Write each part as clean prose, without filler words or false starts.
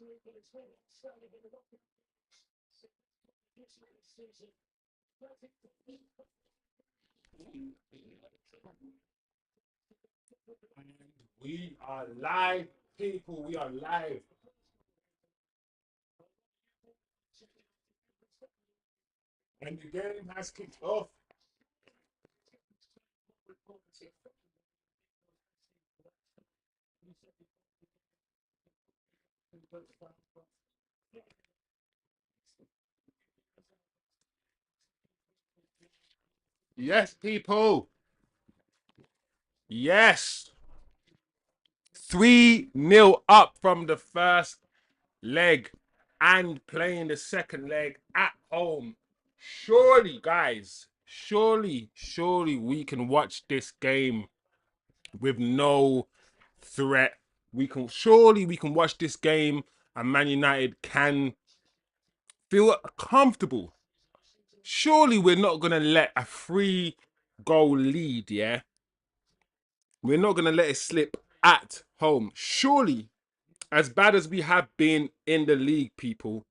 We are live, people. We are live. And the game has kicked off. Yes, people. Yes. 3-0 up from the first leg and playing the second leg at home. Surely, guys, surely we can watch this game with no threat. We can watch this game and Man United can feel comfortable. Surely we're not gonna let a 3-goal lead, yeah? We're not gonna let it slip at home. Surely, as bad as we have been in the league, people,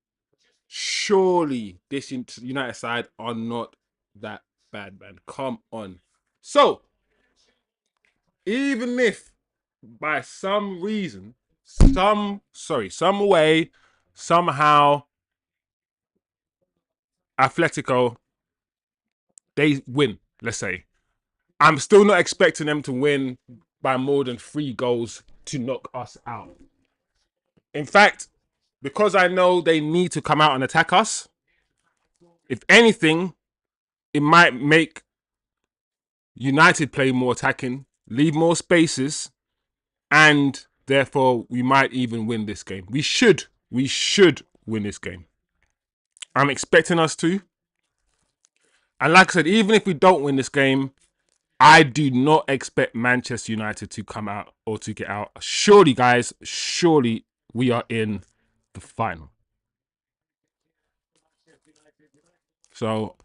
surely this United side are not that bad, man. Come on. So, even if by some reason, some way, somehow, Atletico, they win, let's say. I'm still not expecting them to win by more than 3 goals to knock us out. In fact, because I know they need to come out and attack us, if anything, it might make United play more attacking, leave more spaces, and therefore we might even win this game. We should win this game. I'm expecting us to. And like I said, even if we don't win this game, I do not expect Manchester United to come out or to get out. Surely, guys, surely we are in the final. So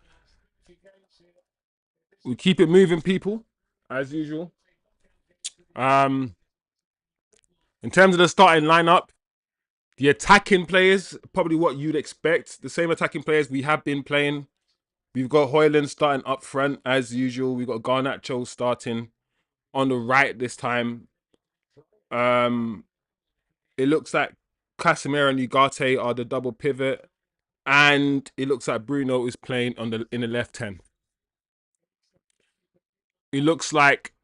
we keep it moving, people, as usual. In terms of the starting lineup, the attacking players, probably what you'd expect. The same attacking players we have been playing. We've got Hojlund starting up front, as usual. We've got Garnacho starting on the right this time. It looks like CASEMIRO and Zirkzee are the double pivot. And it looks like Bruno is playing in the left hand. It looks like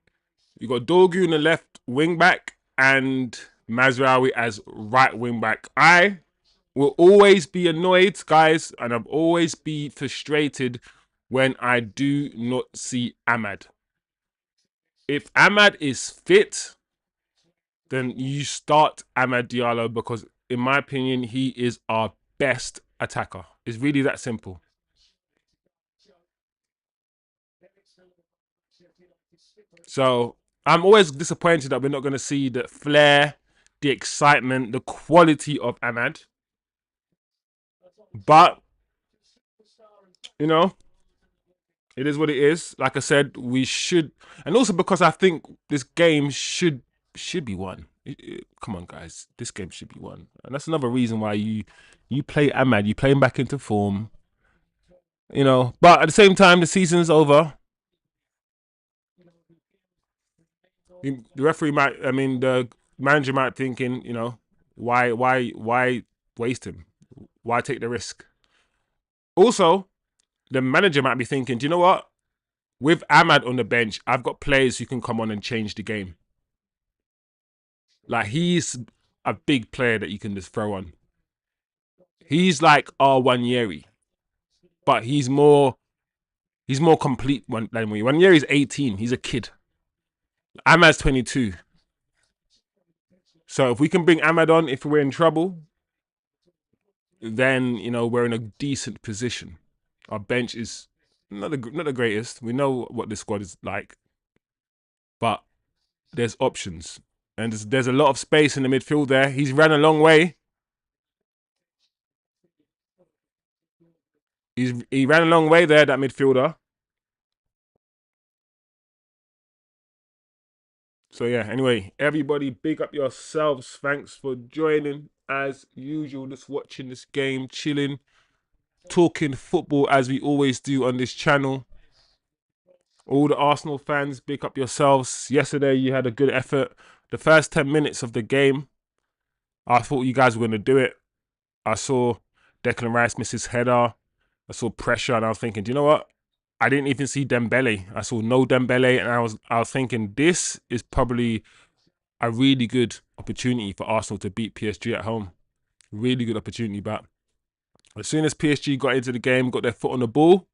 you got Dorgu in the left wing back and Mazraoui as right wing back. I will always be annoyed, guys, and I'll always be frustrated when I do not see Amad. If Amad is fit, then you start Amad Diallo because, in my opinion, he is our best attacker. It's really that simple. So I'm always disappointed that we're not going to see the flair, the excitement, the quality of Amad. But, you know, it is what it is. Like I said, we should, and also because I think this game should be won. Come on, guys, this game should be won, and that's another reason why you play Amad. You play him back into form, you know. But at the same time, the season's over. The referee might, I mean, the manager might thinking, you know, why waste him? Why take the risk? Also, the manager might be thinking, do you know what? With Amad on the bench, I've got players who can come on and change the game. Like, he's a big player that you can just throw on. He's like our Wanyeri, but he's more complete than we. Wanyeri's 18. He's a kid. Amad's 22. So if we can bring Amad on, if we're in trouble, then, you know, we're in a decent position. Our bench is not the greatest. We know what this squad is like, but there's options, and there's a lot of space in the midfield there. He's ran a long way. He ran a long way there, that midfielder. So yeah. Anyway, everybody, big up yourselves. Thanks for joining. as usual, just watching this game, chilling, talking football as we always do on this channel. All the Arsenal fans, big up yourselves. Yesterday, you had a good effort. The first 10 minutes of the game, I thought you guys were going to do it. I saw Declan Rice miss his header. I saw pressure, and I was thinking, do you know what? I didn't even see Dembele. I saw no Dembele, and I was thinking this is probably a really good opportunity for Arsenal to beat PSG at home. Really good opportunity, but as soon as PSG got into the game, got their foot on the ball,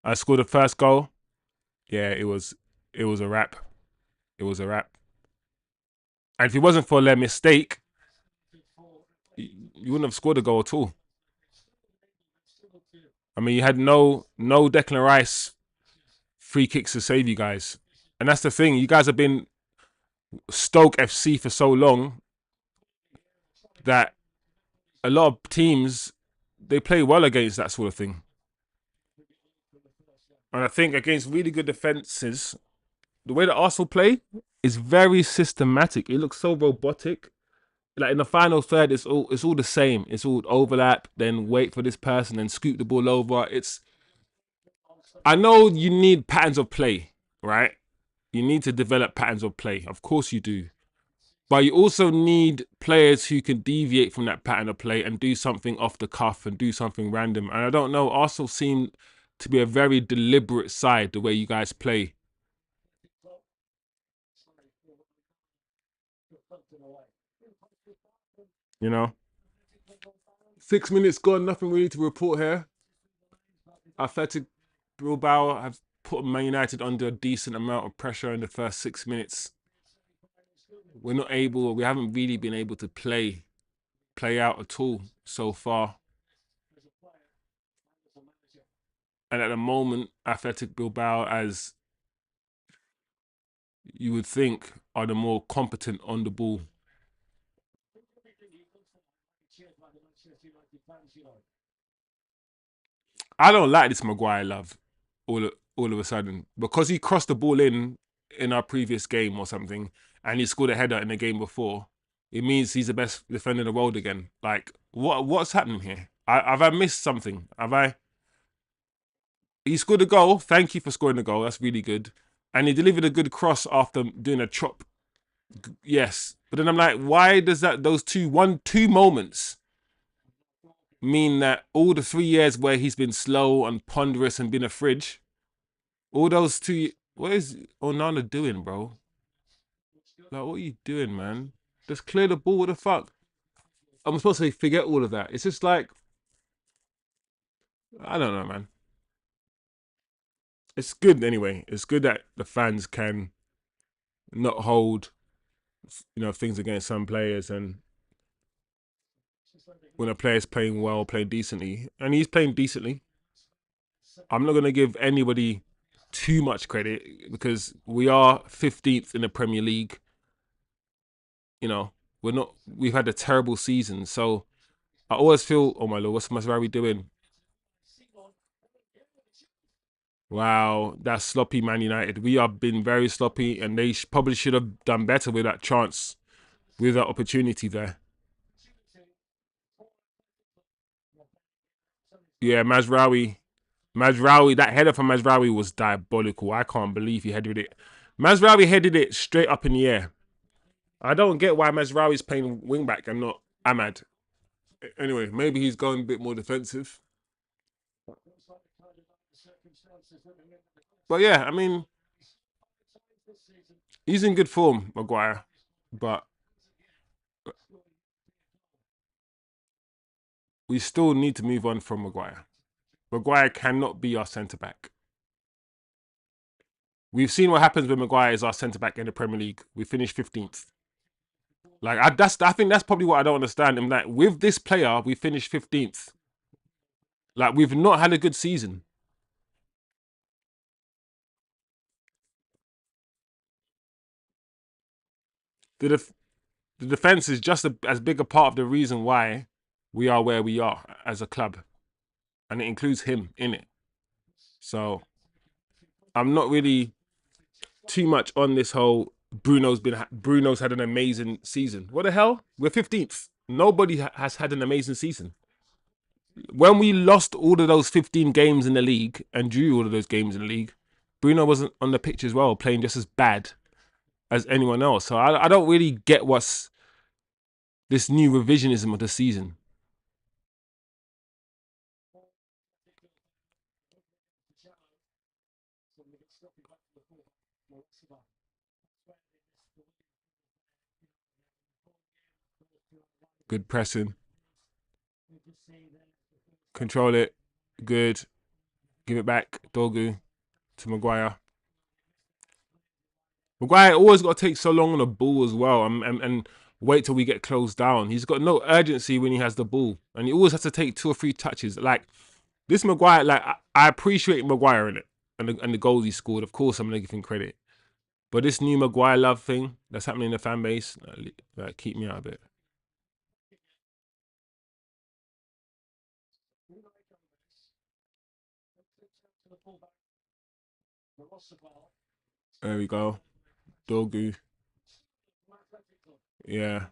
I scored the first goal. Yeah, it was a wrap. It was a wrap. And if it wasn't for their mistake, you wouldn't have scored a goal at all. I mean, you had no Declan Rice free kicks to save you guys. And that's the thing. You guys have been Stoke FC for so long that a lot of teams, they play well against that sort of thing. And I think against really good defenses, the way that Arsenal play is very systematic. It looks so robotic. Like in the final third, it's all the same. It's all overlap, then wait for this person, then scoop the ball over. I know you need patterns of play, right? You need to develop patterns of play. Of course you do. But you also need players who can deviate from that pattern of play and do something off the cuff and do something random. And I don't know, Arsenal seem to be a very deliberate side the way you guys play. You know? 6 minutes gone, nothing really to report here. Athletico Bilbao have put Man United under a decent amount of pressure in the first 6 minutes. We haven't really been able to play out at all so far. And at the moment, Athletic Bilbao, as you would think, are the more competent on the ball. I don't like this Maguire love all of a sudden. Because he crossed the ball in our previous game or something, and he scored a header in the game before, it means he's the best defender in the world again. Like, what's happening here? Have I missed something? He scored a goal. Thank you for scoring the goal. That's really good. And he delivered a good cross after doing a chop. Yes. But then I'm like, why does those two moments mean that all the 3 years where he's been slow and ponderous and been a fridge, all those what is Onana doing, bro? Like, what are you doing, man? Just clear the ball. What the fuck? I'm supposed to forget all of that. It's just like, I don't know, man. It's good anyway. It's good that the fans can not hold, things against some players, and when a player's playing well, playing decently, and he's playing decently, I'm not gonna give anybody too much credit because we are 15th in the Premier League. We've had a terrible season, so I always feel, oh my lord, what's Masraoui doing? Wow, that's sloppy Man United. We have been very sloppy, and they probably should have done better with that chance, with that opportunity there. Yeah, Masraoui, that header from Masraoui was diabolical. I can't believe he headed it. Masraoui headed it straight up in the air. I don't get why Masraoui's playing wing back and not Ahmad. Anyway, maybe he's going a bit more defensive. But yeah, I mean, he's in good form, Maguire. But we still need to move on from Maguire. Maguire cannot be our centre-back. We've seen what happens when Maguire is our centre-back in the Premier League. We finished 15th. Like, I think that's probably what I don't understand. I'm like, with this player, we finished 15th. Like, we've not had a good season. The defense is just as big a part of the reason why we are where we are as a club. And it includes him in it. So, I'm not really too much on this whole Bruno's had an amazing season. What the hell? We're 15th. Nobody has had an amazing season. When we lost all of those 15 games in the league and drew all of those games in the league, Bruno wasn't on the pitch as well, playing just as bad as anyone else. So I don't really get what's this new revisionism of the season. Good pressing. Control it. Good. Give it back. Dogu to Maguire. Maguire always got to take so long on the ball as well and wait till we get closed down. He's got no urgency when he has the ball. And he always has to take 2 or 3 touches. Like, this Maguire, like, I appreciate Maguire in it and the goals he scored. Of course, I'm going to give him credit. But this new Maguire love thing that's happening in the fan base, like, keep me out of it. There we go. Dogu. Yeah.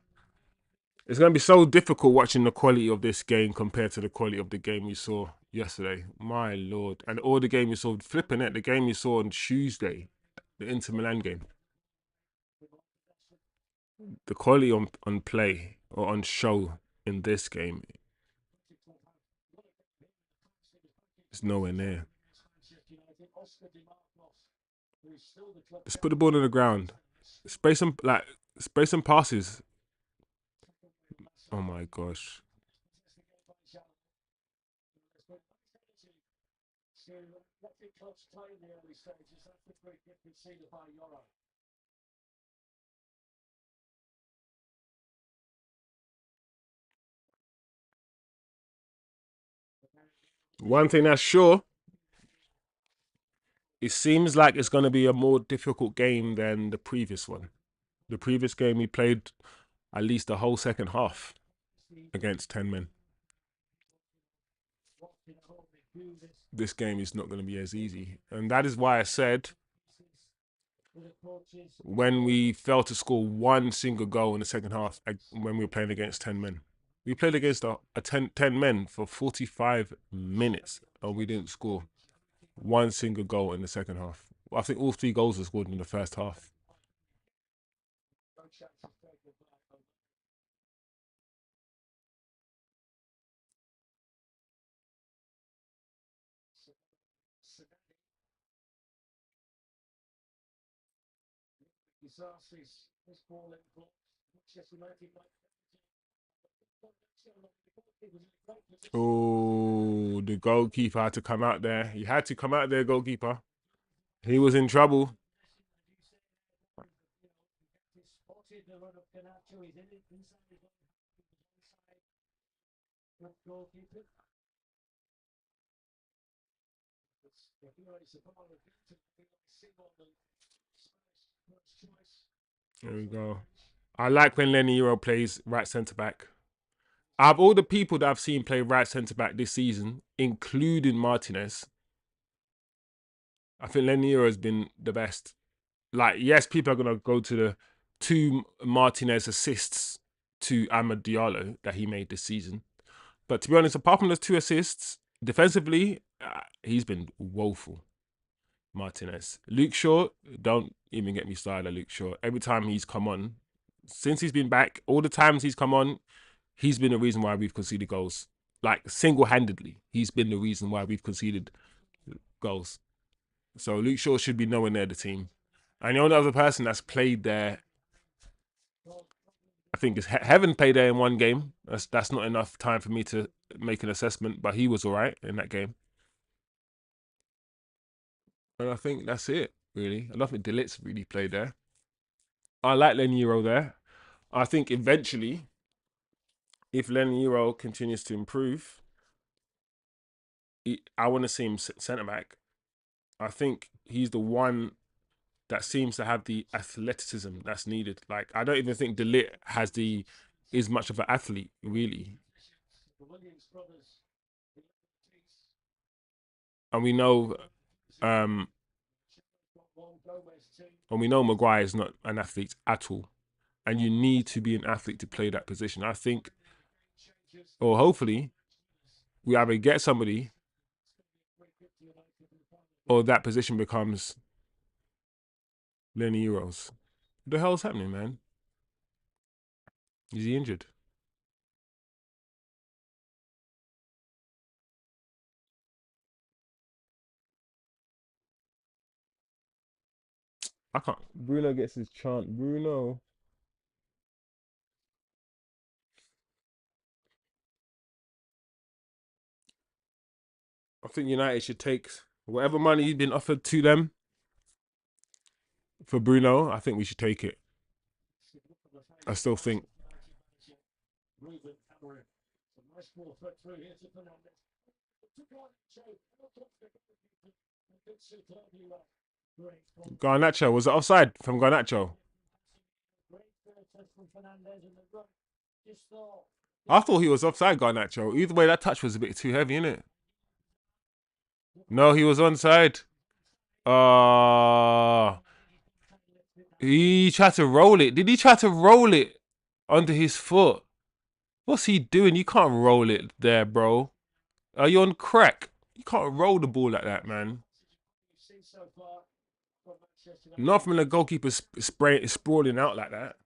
It's going to be so difficult watching the quality of this game compared to the quality of the game we saw yesterday. My Lord. And all the game you saw, flipping it, the game you saw on Tuesday, the Inter Milan game. The quality on play or on show in this game is nowhere near. Let's put the ball on the ground. Space and passes. Oh my gosh. One thing that's sure, it seems like it's going to be a more difficult game than the previous one. The previous game we played at least the whole second half against 10 men. This game is not going to be as easy. And that is why I said when we failed to score one single goal in the second half when we were playing against 10 men. We played against 10 men for 45 minutes and we didn't score one single goal in the second half. I think all 3 goals were scored in the first half. Oh, the goalkeeper had to come out there. He had to come out there, goalkeeper. He was in trouble. There we go. I like when Leniero plays right centre back. Out of all the people that I've seen play right centre back this season, including Martinez, I think Leniero has been the best. Like, yes, people are gonna go to the 2 Martinez assists to Amad Diallo that he made this season. But to be honest, apart from those 2 assists, defensively, he's been woeful. Martinez. Luke Shaw, don't even get me started on Luke Shaw. Every time he's come on, since he's been back, all the times he's come on, he's been the reason why we've conceded goals. Like, single-handedly, he's been the reason why we've conceded goals. So Luke Shaw should be nowhere near the team. And the only other person that's played there, I think, is Heaven played there in 1 game. That's not enough time for me to make an assessment, but he was all right in that game. And I think that's it, really. I don't think Delit's really played there. I like Leniero there. I think eventually, if Leniero continues to improve, I want to see him centre back. I think he's the one that seems to have the athleticism that's needed. Like, I don't even think Delit is much of an athlete, really. And we know, um, Maguire is not an athlete at all. And you need to be an athlete to play that position. I think or hopefully, we either get somebody or that position becomes Lenny Euros. What the hell's happening, man? Is he injured? I can't. Bruno gets his chant. Bruno. I think United should take whatever money has been offered to them for Bruno. I think we should take it. I still think. Garnacho, was it offside from Garnacho? I thought he was offside, Garnacho. Either way, that touch was a bit too heavy, innit? No, he was onside. He tried to roll it. Did he try to roll it under his foot? What's he doing? You can't roll it there, bro. Are you on crack? You can't roll the ball like that, man. Not from the goalkeeper sprawling out like that.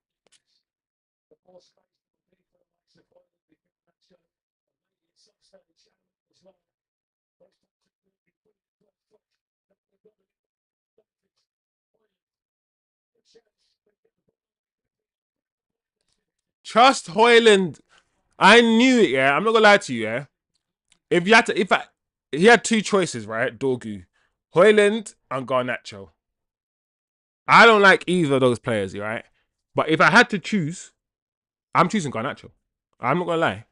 Trust Hojlund. I knew it, yeah. I'm not gonna lie to you, yeah. If you had to, he had two choices, right? Dorgu, Hojlund, and Garnacho. I don't like either of those players, right? But if I had to choose, I'm choosing Garnacho. I'm not gonna lie.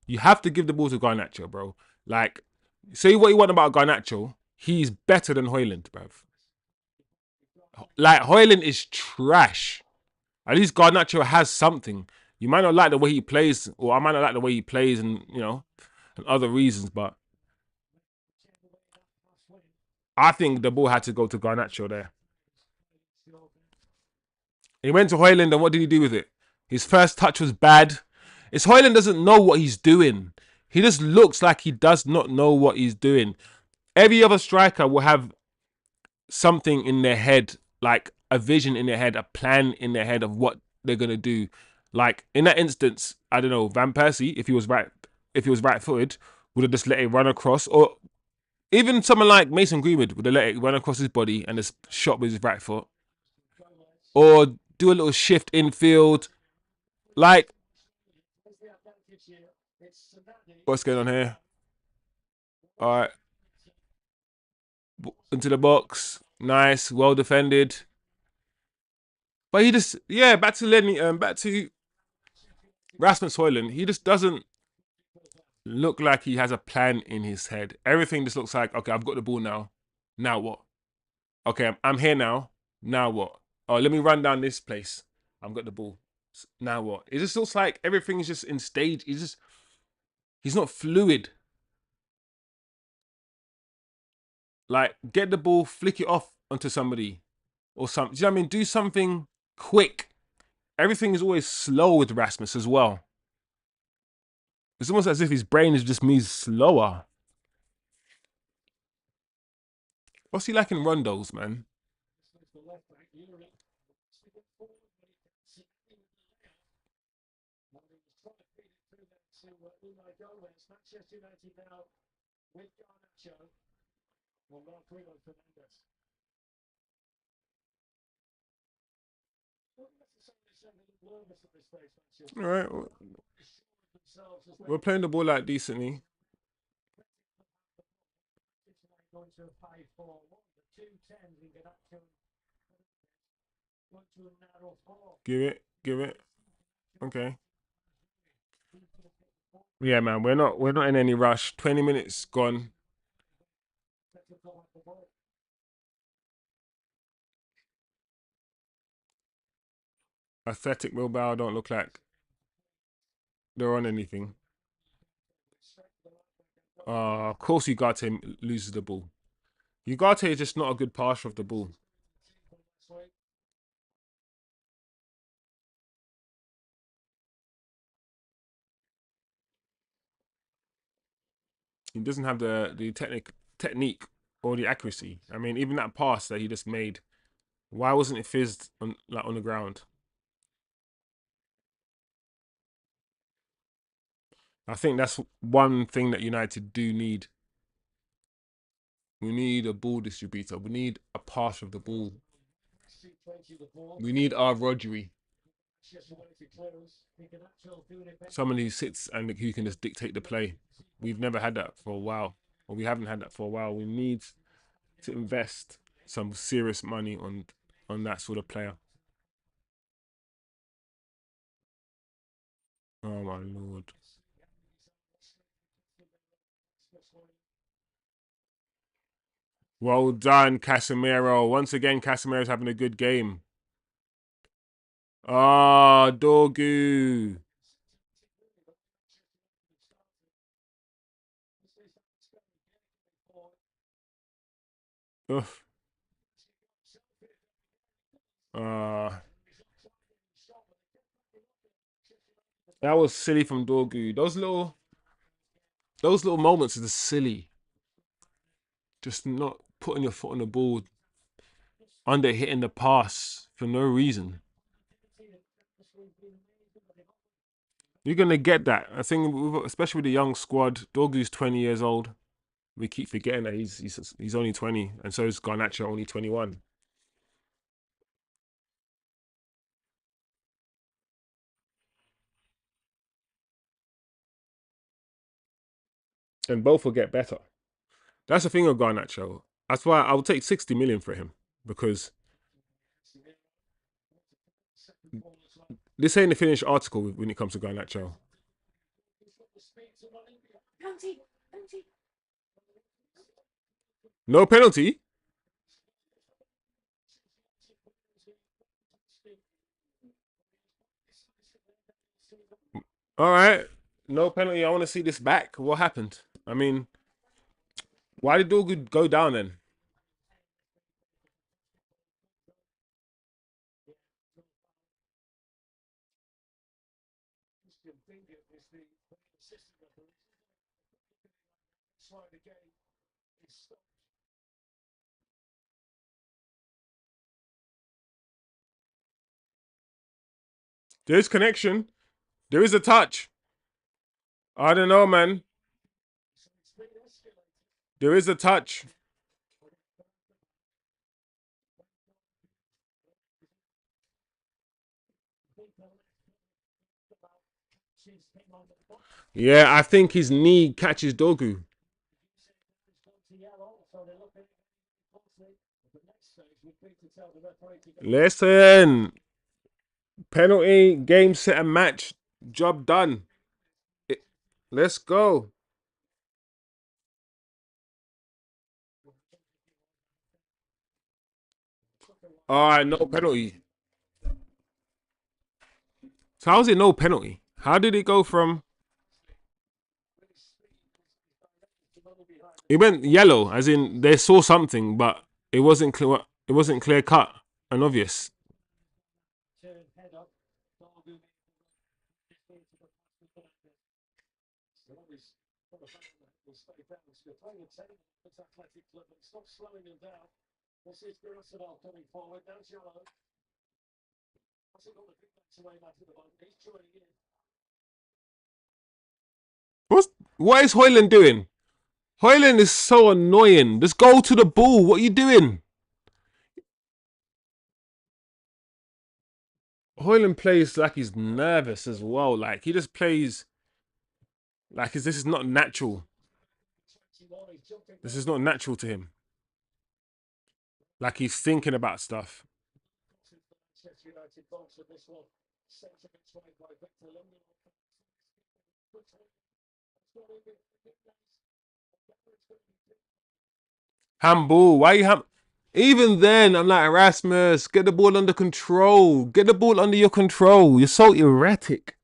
You have to give the ball to Garnacho, bro. Like, say what you want about Garnacho, he's better than Hojlund, bruv. Like, Hojlund is trash. At least Garnacho has something. You might not like the way he plays, or I might not like the way he plays, and and other reasons, but I think the ball had to go to Garnacho there. He went to Hojlund, and what did he do with it? His first touch was bad. It's Hojlund doesn't know what he's doing. He just looks like he does not know what he's doing. Every other striker will have something in their head, like a vision in their head, a plan in their head of what they're gonna do. Like in that instance, I don't know, Van Persie, if he was right-footed, would have just let it run across, or even someone like Mason Greenwood would have let it run across his body and just shot with his right foot, or do a little shift infield. Like, what's going on here? All right, into the box, nice, well defended. But he just, yeah, back to Lenny, back to Rasmus Hojlund. He just doesn't look like he has a plan in his head. Everything just looks like, okay, I've got the ball now. Now what? Okay, I'm here now. Now what? Oh, let me run down this place. I've got the ball. Now what? It just looks like everything's just in stage. He's not fluid. Like, get the ball, flick it off onto somebody or something. Do you know what I mean? Do something quick. Everything is always slow with Rasmus as well. It's almost as if his brain is just moves slower. What's he like in rondos, man? All right, we're playing the ball like decently. Give it. Okay. Yeah, man, we're not in any rush. 20 minutes gone. Athletic Bilbao don't look like they're on anything. Of course Ugarte loses the ball. Ugarte is just not a good passer of the ball. He doesn't have the technique or the accuracy. I mean, even that pass that he just made, why wasn't it fizzed on the ground? I think that's one thing that United do need. We need a ball distributor. We need a pass of the ball. We need our Rodri. Someone who sits and who can just dictate the play. We've never had that for a while. Or we haven't had that for a while. We need to invest some serious money on that sort of player. Oh my lord. Well done, Casemiro. Once again, Casemiro's having a good game. Ah, Dorgu. Ugh. Uh, that was silly from Dorgu. Those little moments are just silly. Just not putting your foot on the ball, under hitting the pass for no reason. You're gonna get that. I think, especially with the young squad. Dorgu's 20 years old. We keep forgetting that he's only 20, and so is Garnacho, only 21. And both will get better. That's the thing with Garnacho. That's why I would take 60 million for him, because this ain't the finished article when it comes to Garnacho. No penalty. All right, no penalty. I want to see this back. What happened? I mean, why did Dorgu go down then? There is connection. There is a touch. I don't know, man. There is a touch. Yeah, I think his knee catches Dorgu. Listen, penalty, game, set, and match. Job done. Let's go. All right, no penalty. So how's it no penalty? How did it go from? It went yellow, as in they saw something, but it wasn't clear. It wasn't clear cut and obvious. What's what is Hojlund doing? Hojlund is so annoying. Just go to the ball. What are you doing? Hojlund plays like he's nervous as well. Like he just plays like this is not natural. This is not natural to him. Like he's thinking about stuff. Handball. Why you Even then, I'm like, Erasmus, get the ball under control. Get the ball under your control. You're so erratic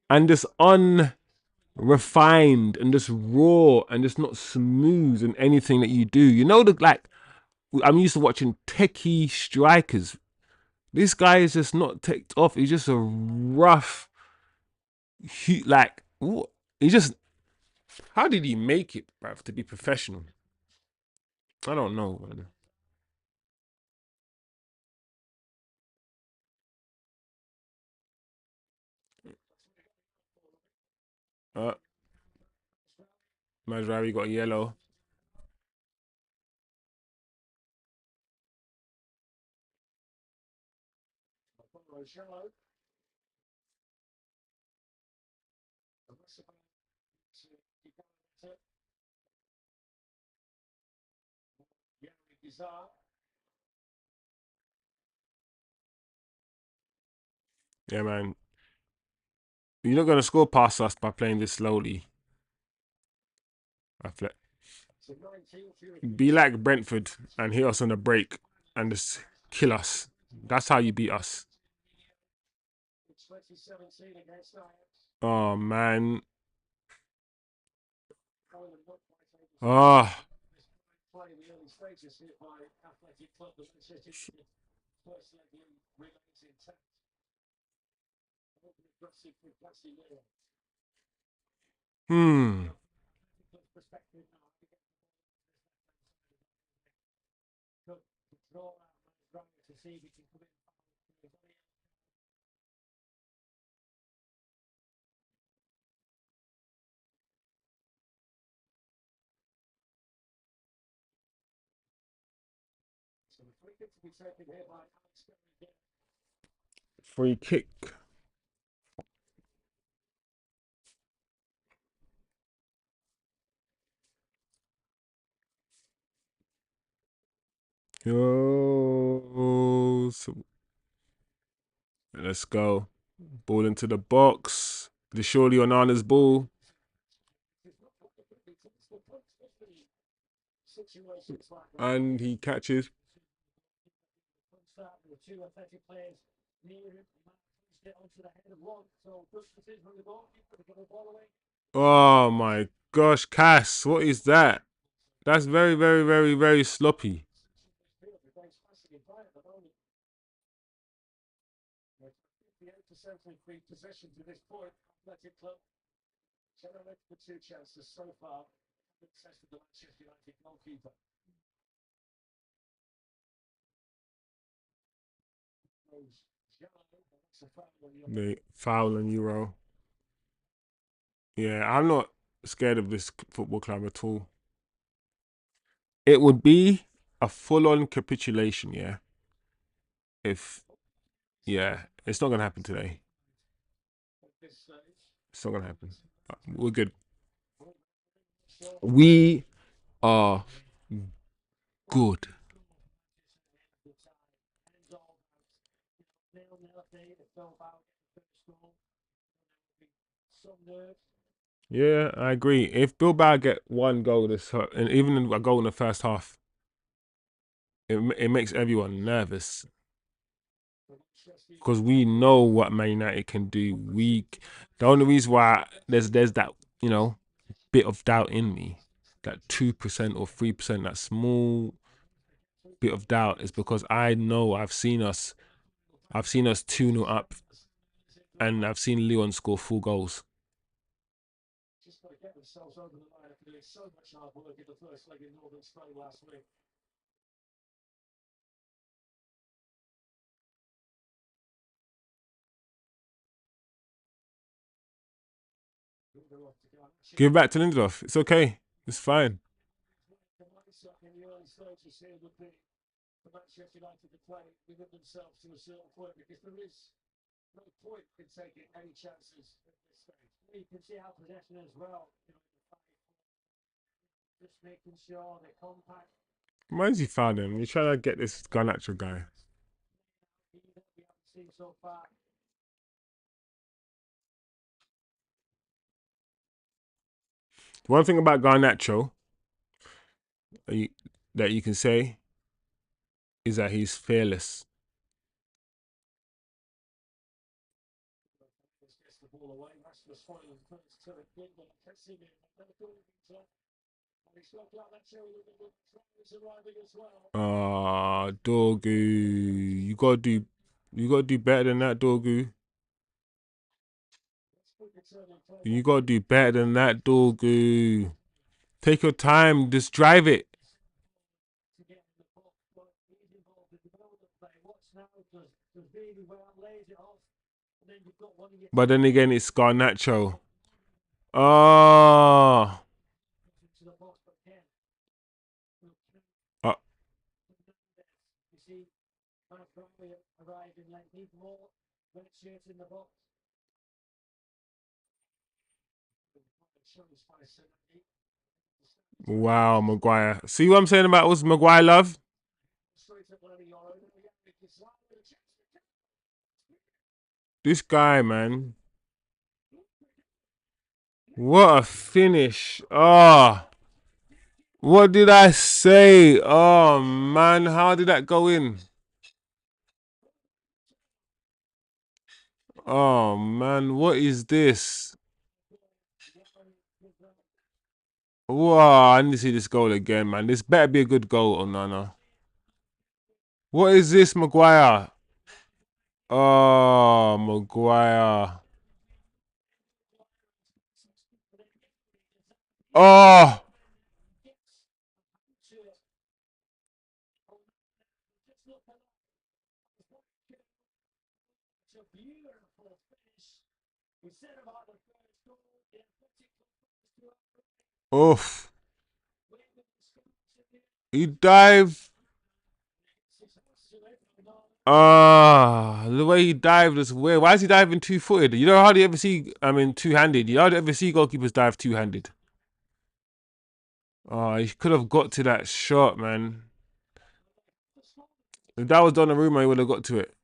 and just unrefined and just raw and just not smooth in anything that you do. You know, I'm used to watching techie strikers. This guy is just not ticked off. He's just a rough, like, he just How did he make it, bruv, to be professional? I don't know, man. Uh, Mazraoui got yellow. Yeah, man. You're not gonna score past us by playing this slowly. Be like Brentford and hit us on the break and just kill us. That's how you beat us. Oh man. Oh. Hmm. Free kick. Yo. Let's go. Ball into the box. The surely on Anna's ball. And he catches. Oh my gosh, Cass, what is that? That's very, very, very, very sloppy. They foul on Euro. Yeah, I'm not scared of this football club at all. It would be a full-on capitulation, yeah. If yeah, it's not gonna happen today. It's not gonna happen. We're good. We are good. Yeah, I agree. If Bilbao get one goal and even a goal in the first half, it makes everyone nervous because we know what Man United can do. The only reason why there's that bit of doubt in me, that 2% or 3%, that small bit of doubt, is because I know I've seen us 2-0 up, and I've seen Leon score 4 goals. Give it back to Lindelof. It's okay. It's fine. Why is he found him? He's trying to get this garnacho guy. One thing about Garnacho that you can say is that he's fearless. Ah, Dorgu, you gotta do better than that, Dorgu. You gotta do better than that, Dorgu. Take your time. Just drive it. But then again, it's garnacho. Oh. Uh, wow, Maguire. See what I'm saying about us, Maguire love? This guy, man. What a finish. Oh. What did I say? Oh, man. How did that go in? Oh, man. What is this? Wow, I need to see this goal again, man. This better be a good goal, oh no. What is this, Maguire? Oh, Maguire. Oh, oof. He dived. Ah, the way he dived is weird. Why is he diving two-footed? You don't hardly ever see, I mean, two-handed. You hardly ever see goalkeepers dive two-handed. Oh, he could have got to that shot, man. If that was Donnarumma, he would have got to it.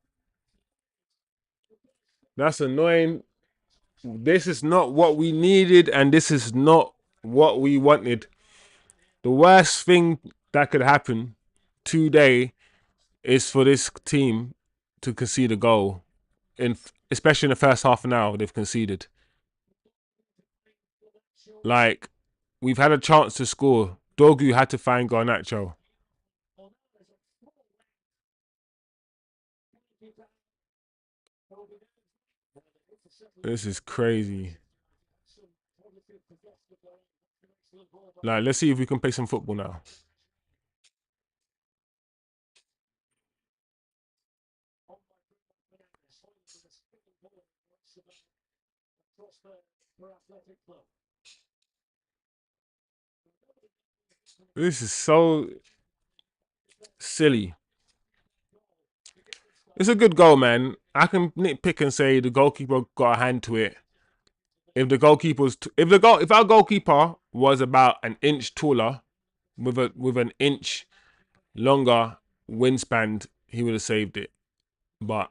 That's annoying. This is not what we needed, and this is not what we wanted. The worst thing that could happen today is for this team to concede a goal, especially in the first half an hour they've conceded. Like, we've had a chance to score. Dorgu had to find Garnacho. This is crazy. Like, let's see if we can play some football now. This is so silly. It's a good goal, man. I can nitpick and say the goalkeeper got a hand to it. If our goalkeeper was about an inch taller with an inch longer wingspan, he would have saved it. But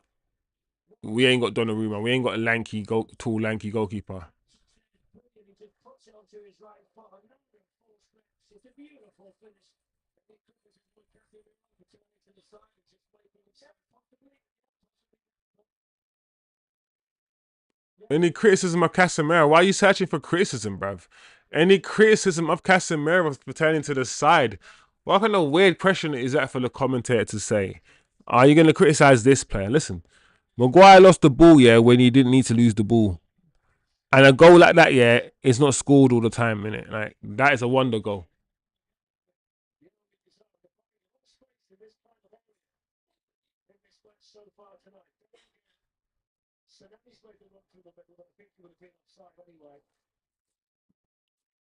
we ain't got Donnarumma. We ain't got a tall, lanky goalkeeper. Any criticism of Casemiro? Why are you searching for criticism, bruv? Any criticism of Casemiro pertaining to the side? What kind of weird question is that for the commentator to say? Are you going to criticize this player? Listen, Maguire lost the ball, yeah, when he didn't need to lose the ball. And a goal like that, yeah, is not scored all the time, innit? Like, that is a wonder goal.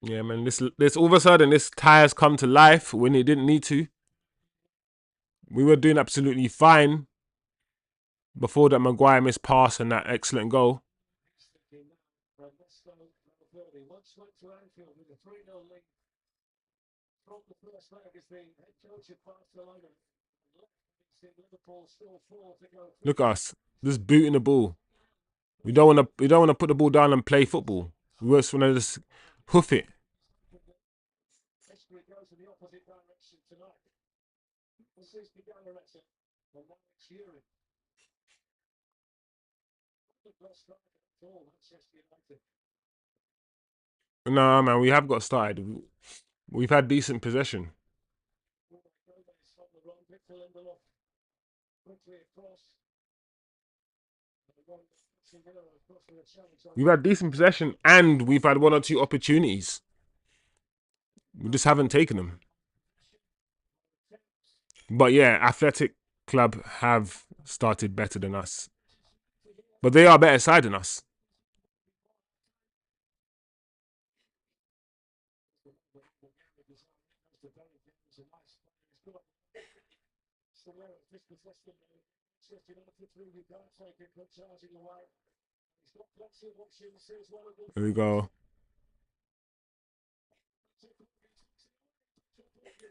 Yeah, man, this all of a sudden, this tie has come to life when it didn't need to. We were doing absolutely fine before that Maguire missed pass and that excellent goal. Look at us, just booting the ball. We don't want to put the ball down and play football. We just want to just hoof it. No, man, we have got started. We've had decent possession. We've had decent possession and we've had one or two opportunities. We just haven't taken them. But yeah, Athletic Club have started better than us. But they are better side than us. Here we go.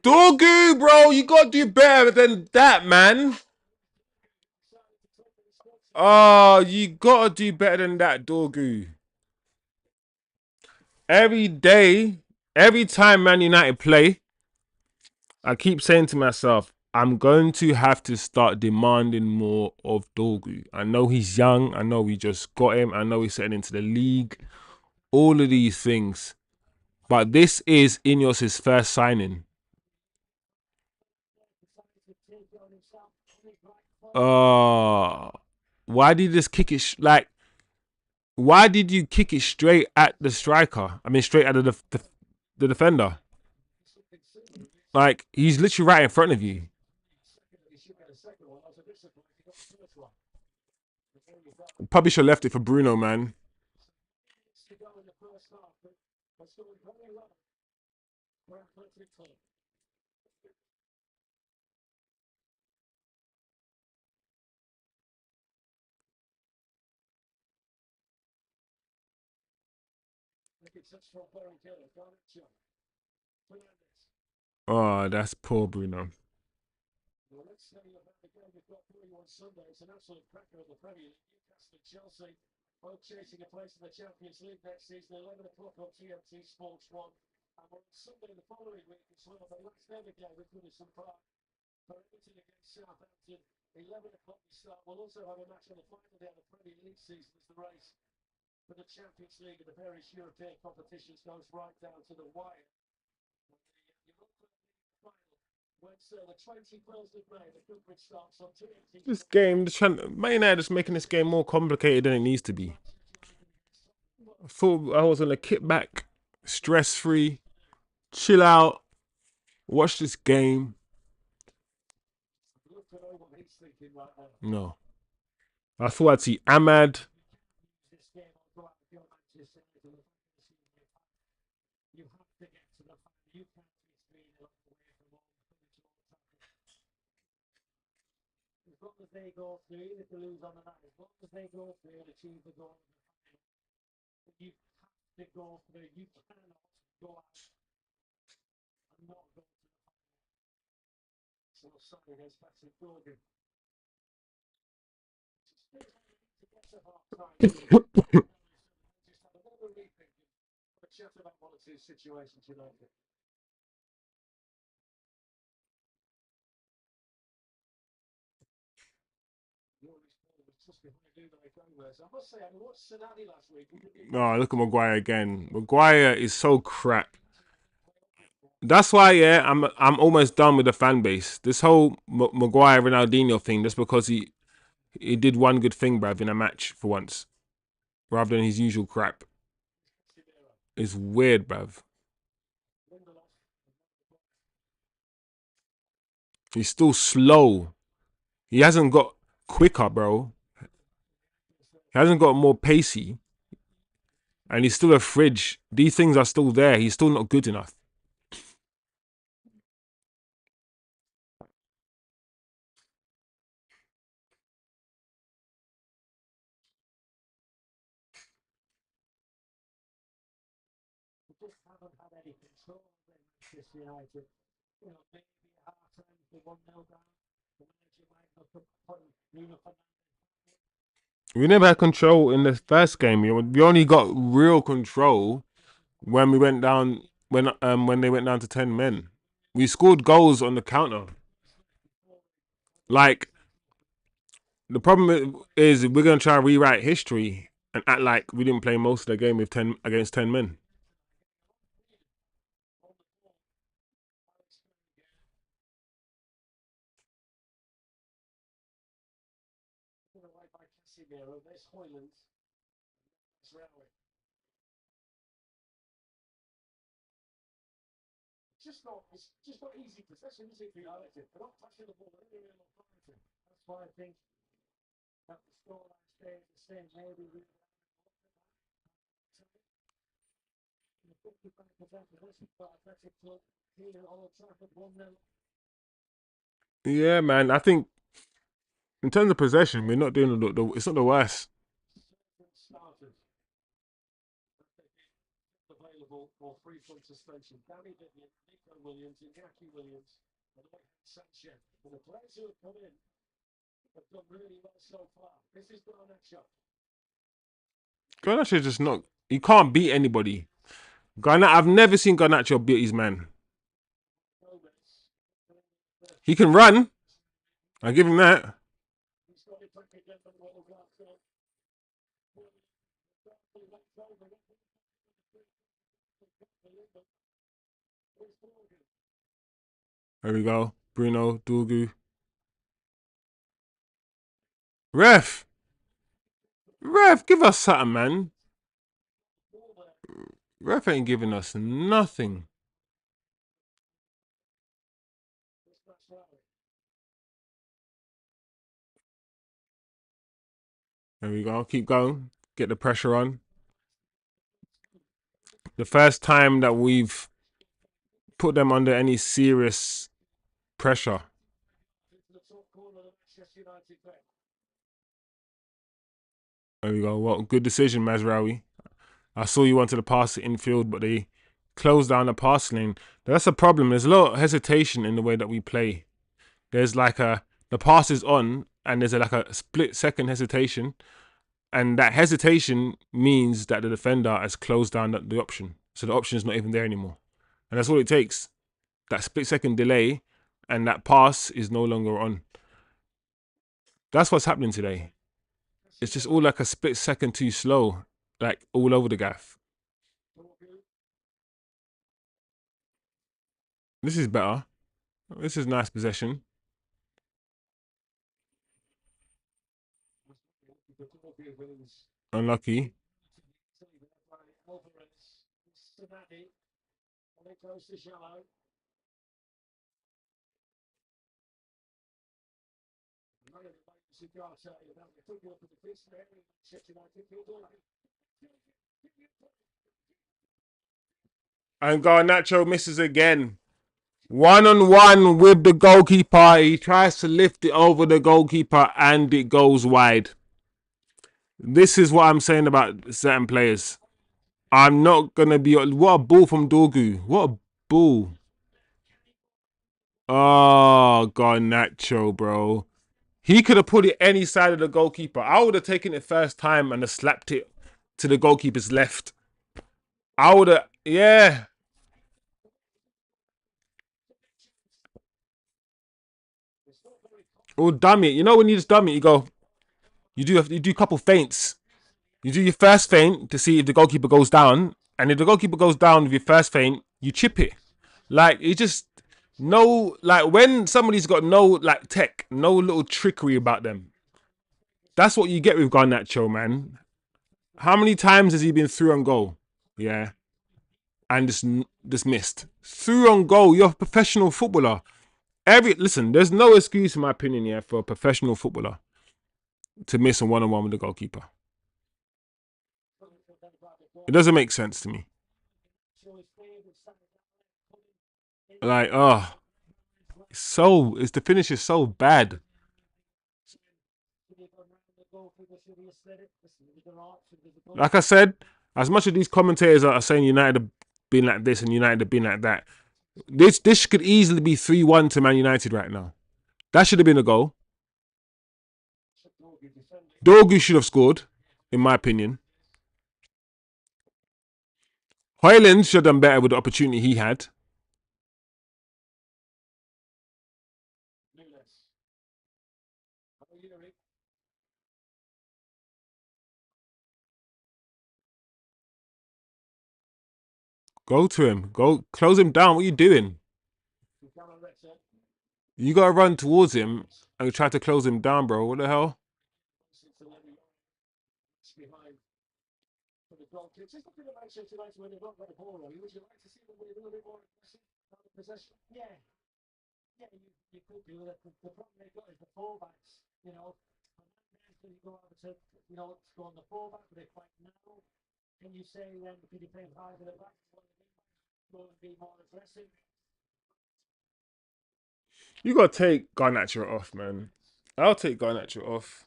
Dorgu, bro, you gotta do better than that, man. Oh, you gotta do better than that, Dorgu. Every day, every time Man United play, I keep saying to myself, I'm going to have to start demanding more of Dorgu. I know he's young. I know we just got him. I know he's setting into the league. All of these things. But this is Ineos' first signing. Why did you just kick it? Why did you kick it straight at the striker? I mean, straight at the defender. Like, he's literally right in front of you. Probably should have left it for Bruno, man. Oh, that's poor Bruno. This game, Man United just making this game more complicated than it needs to be. I thought I was gonna kick back, stress free, chill out, watch this game. No, I thought I'd see Ahmad. Oh, look at Maguire again. Maguire is so crap. That's why, yeah, I'm almost done with the fan base. This whole Maguire Ronaldinho thing, just because he did one good thing, bruv, in a match for once, rather than his usual crap. It's weird, bruv. He's still slow. He hasn't got quicker, bro. He hasn't got more pacey. And he's still a fridge. These things are still there. He's still not good enough. We never had control in the first game. We only got real control when we went down when they went down to 10 men. We scored goals on the counter. Like, the problem is we're gonna try and rewrite history and act like we didn't play most of the game with 10 against 10 men. Yeah, man. I think in terms of possession, we're not doing it's not the worst. Garnacho just not. He can't beat anybody. I've never seen Garnacho beat his man. He can run. I give him that. There we go. Bruno, Dorgu. Ref. Ref, give us something, man. Ref ain't giving us nothing. There we go. Keep going. Get the pressure on. The first time that we've put them under any serious pressure. There we go. Well, good decision, Mazraoui. I saw you wanted to pass it infield, but they closed down the pass lane. That's a problem. There's a lot of hesitation in the way that we play. There's like the pass is on, and there's like a split second hesitation, and that hesitation means that the defender has closed down the option, so the option is not even there anymore, and that's all it takes. That split second delay, and that pass is no longer on. That's what's happening today. It's just all like a split second too slow, like all over the gaff. This is better. This is nice possession. Unlucky. And Garnacho misses again. 1-on-1 with the goalkeeper. He tries to lift it over the goalkeeper and it goes wide. This is what I'm saying about certain players. I'm not going to be... What a ball from Dorgu. What a ball. Oh, Garnacho, bro. He could have put it any side of the goalkeeper. I would have taken it first time and have slapped it to the goalkeeper's left. I would have... Yeah. Or dumb it. You know when you just dumb it, you go... You do a couple feints. You do your first feint to see if the goalkeeper goes down, and if the goalkeeper goes down with your first feint, you chip it. Like it just no like when somebody's got no like tech, no little trickery about them. That's what you get with Garnacho, man. How many times has he been through on goal? Yeah, and just missed through on goal. You're a professional footballer. Listen, there's no excuse in my opinion, yeah, for a professional footballer to miss a one-on-one with the goalkeeper. It doesn't make sense to me. Like, oh, it's the finish is so bad. Like I said, as much as these commentators are saying United have been like this and United have been like that, this could easily be 3-1 to Man United right now. That should have been a goal. Dorgu should have scored, in my opinion. Hojlund should have done better with the opportunity he had. Go to him. Go close him down. What are you doing? You gotta run towards him and try to close him down, bro. What the hell? You gotta take Garnacho off, man. I'll take Garnacho off.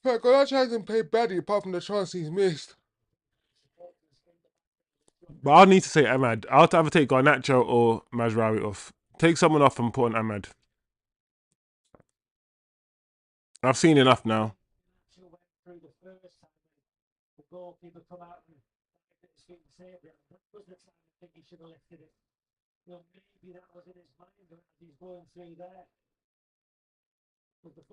But Garnacho hasn't played badly apart from the chance he's missed. But I'll need to say Ahmad. I'll either take Garnacho or Mazraoui off. Take someone off and put on Ahmad. I've seen enough now.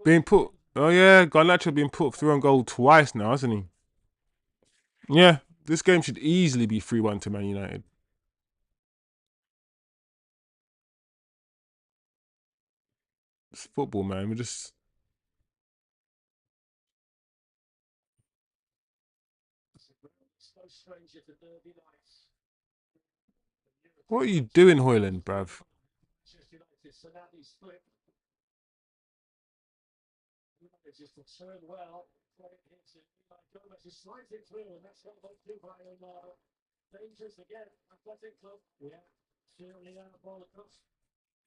Being put. Oh yeah, Garnacho being put through on goal twice now, hasn't he? Yeah, this game should easily be 3-1 to Man United. It's football, man. We're just. What are you doing, Hojlund, bruv?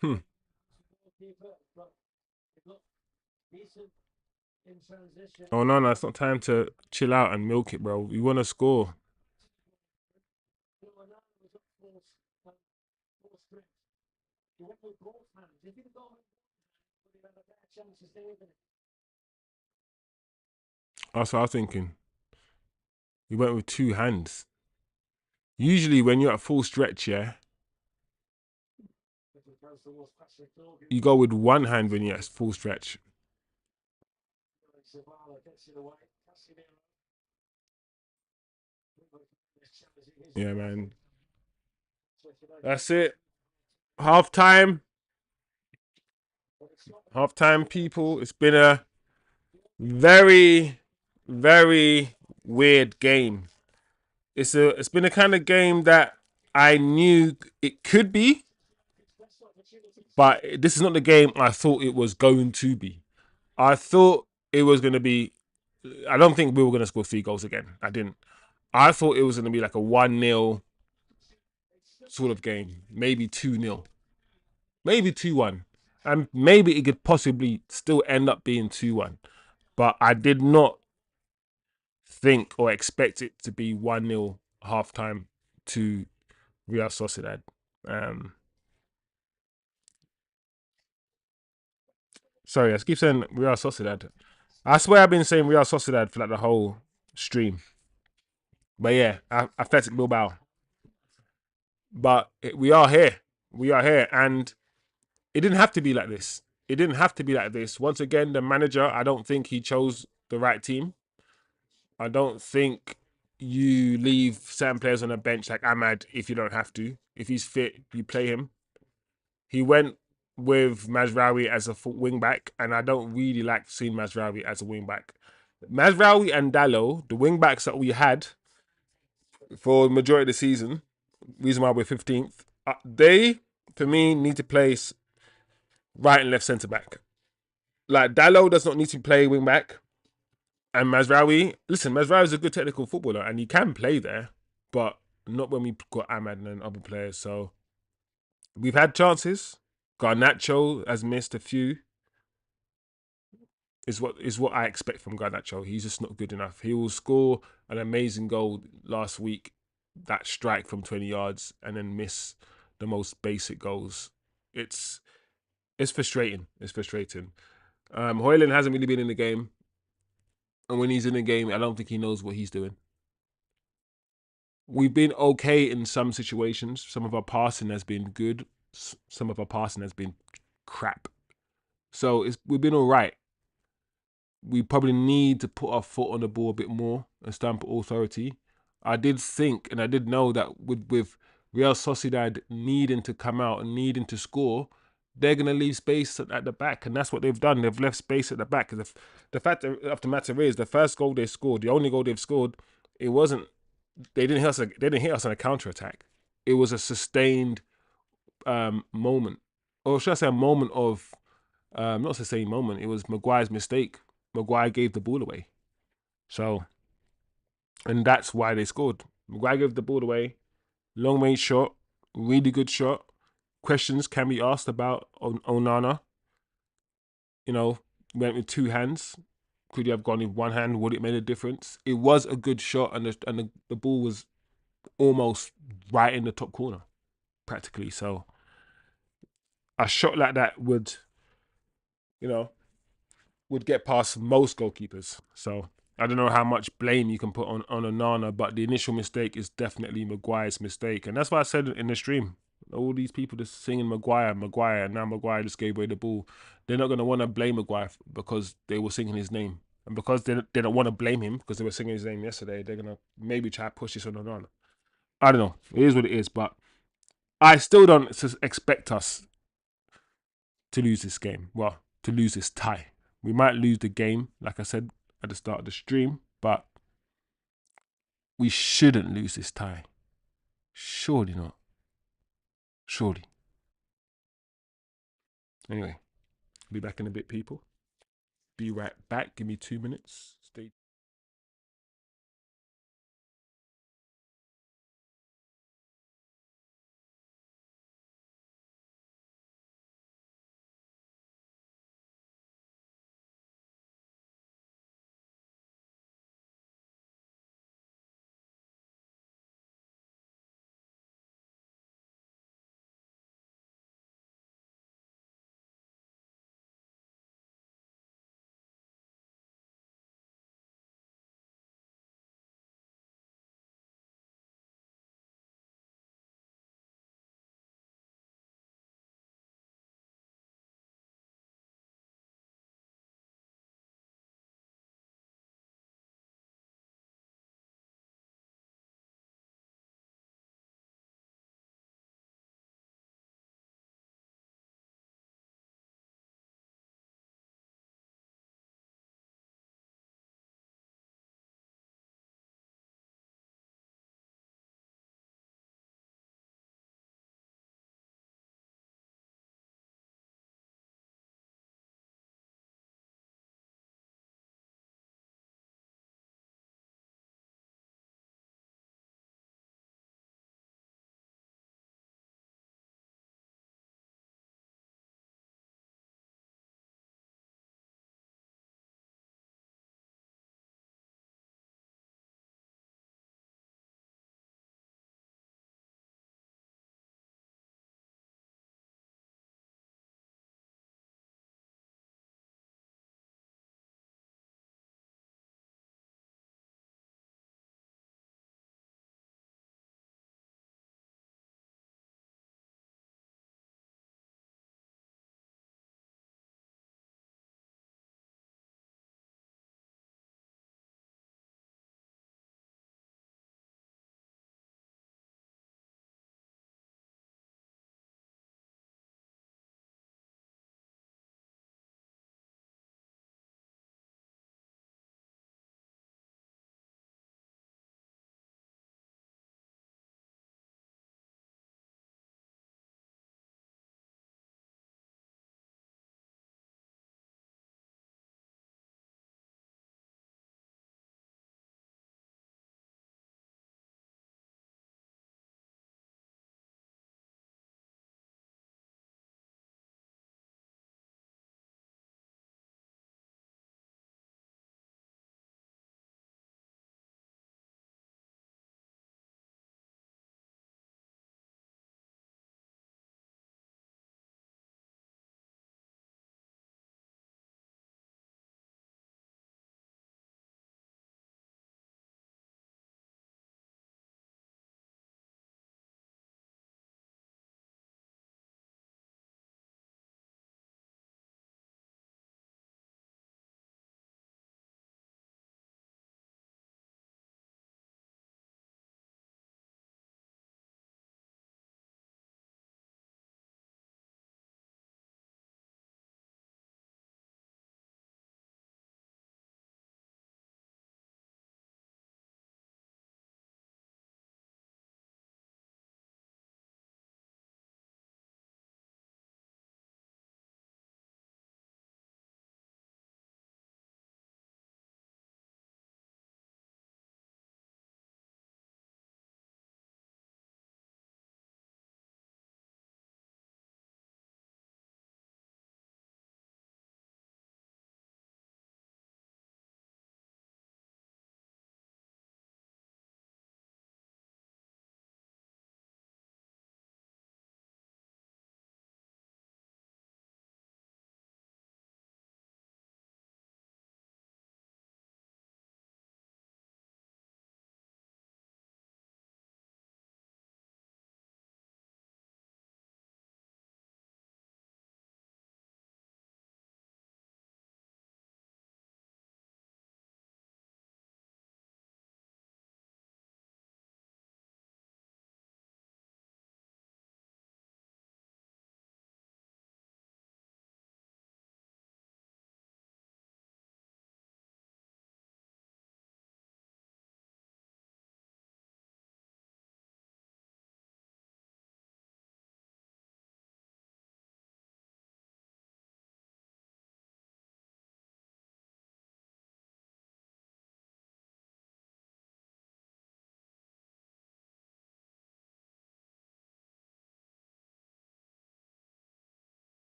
Hmm. Oh no, it's not time to chill out and milk it, bro. We want to score. That's what I was thinking. We went with two hands. Usually, when you're at full stretch, yeah, you go with one hand when you're at full stretch. Yeah, man. That's it. Half time. Half time, people. It's been a very, very weird game. It's been a kind of game that I knew it could be, but this is not the game I thought it was going to be. I thought it was going to be. I don't think we were going to score 3 goals again. I didn't. I thought it was going to be like a 1-0 sort of game, maybe 2-0, maybe 2-1, and maybe it could possibly still end up being 2-1. But I did not think or expect it to be 1-0 halftime to Real Sociedad. Sorry, I keep saying Real Sociedad. I swear I've been saying Real Sociedad for like the whole stream. But yeah, Athletic Bilbao. But we are here. We are here. And it didn't have to be like this. It didn't have to be like this. Once again, the manager, I don't think he chose the right team. I don't think you leave certain players on a bench like Ahmad if you don't have to. If he's fit, you play him. He went with Mazraoui as a wing back, and I don't really like seeing Mazraoui as a wing back. Mazraoui and Dalot, the wing backs that we had for the majority of the season, reason why we're 15th, they, for me, need to play right and left centre back. Like, Dalot does not need to play wing back. And Mazraoui, listen, Mazraoui is a good technical footballer and he can play there, but not when we've got Ahmad and other players. So we've had chances. Garnacho has missed a few. Is what I expect from Garnacho. He's just not good enough. He will score an amazing goal last week, that strike from 20 yards, and then miss the most basic goals. It's frustrating. It's frustrating. Hojlund hasn't really been in the game. And when he's in the game, I don't think he knows what he's doing. We've been okay in some situations. Some of our passing has been good. Some of our passing has been crap. So we've been all right. We probably need to put our foot on the ball a bit more and stamp authority. I did think and I did know that with Real Sociedad needing to come out and needing to score, they're going to leave space at the back. And that's what they've done. They've left space at the back. The fact of the matter is, the first goal they scored, the only goal they've scored, it wasn't, they didn't hit us on a counter attack. it was a sustained moment, or should I say, a moment of not a sustained moment. It was Maguire's mistake. Maguire gave the ball away, so and that's why they scored. Maguire gave the ball away. Long range shot, really good shot. Questions can be asked about Onana. You know, went with two hands. Could you have gone with one hand? Would it made a difference? It was a good shot, and the ball was almost right in the top corner, practically. So a shot like that would, you know, would get past most goalkeepers. So I don't know how much blame you can put on Onana, but the initial mistake is definitely Maguire's mistake, and that's why I said in the stream. All these people just singing Maguire, Maguire, and now Maguire just gave away the ball. They're not going to want to blame Maguire because they were singing his name. And because they don't want to blame him because they were singing his name yesterday, they're going to maybe try to push this on Onana. I don't know. It is what it is, but I still don't expect us to lose this game. Well, to lose this tie. We might lose the game, like I said at the start of the stream, but we shouldn't lose this tie. Surely not. Surely. Anyway, be back in a bit, people. Be right back. Give me 2 minutes. Stay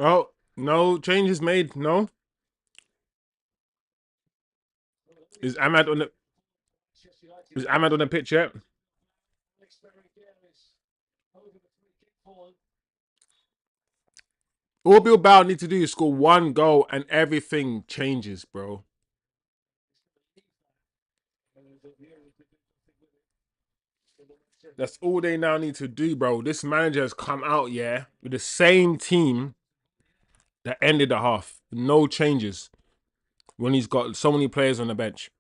Oh, no changes made. No. Is Ahmad on the pitch yet? All Bilbao need to do is score one goal and everything changes, bro. That's all they now need to do, bro. This manager has come out, yeah, with the same team that ended the half. No changes when he's got so many players on the bench.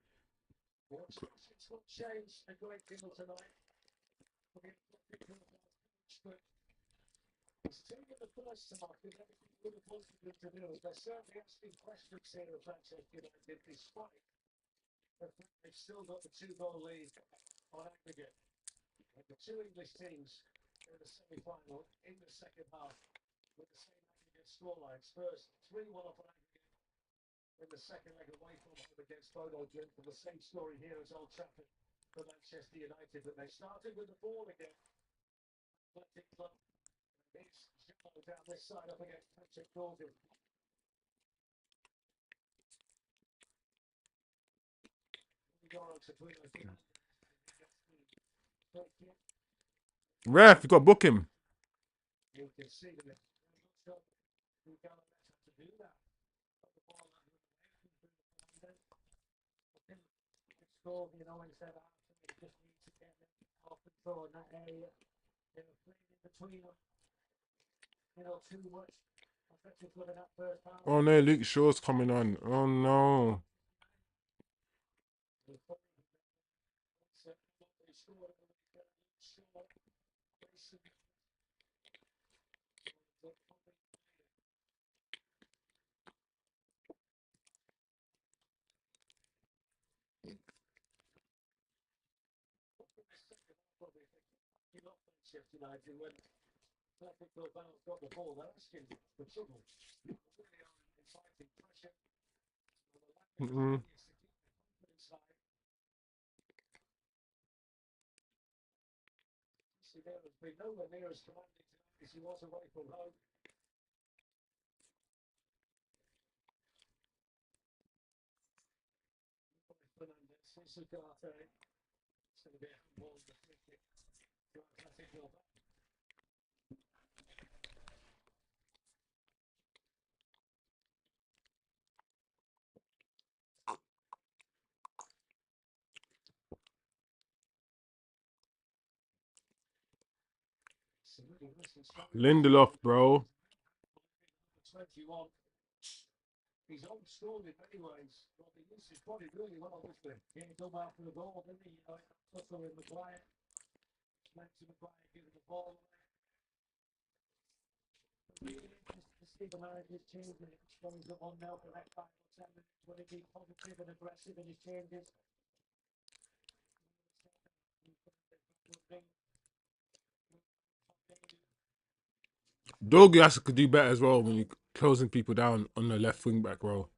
Ref, you got to book him. Oh no, Luke Shaw's coming on. Oh no. Mm-mm. Lindelof, bro. Dogu has to do better as well when you're closing people down on the left wing back row.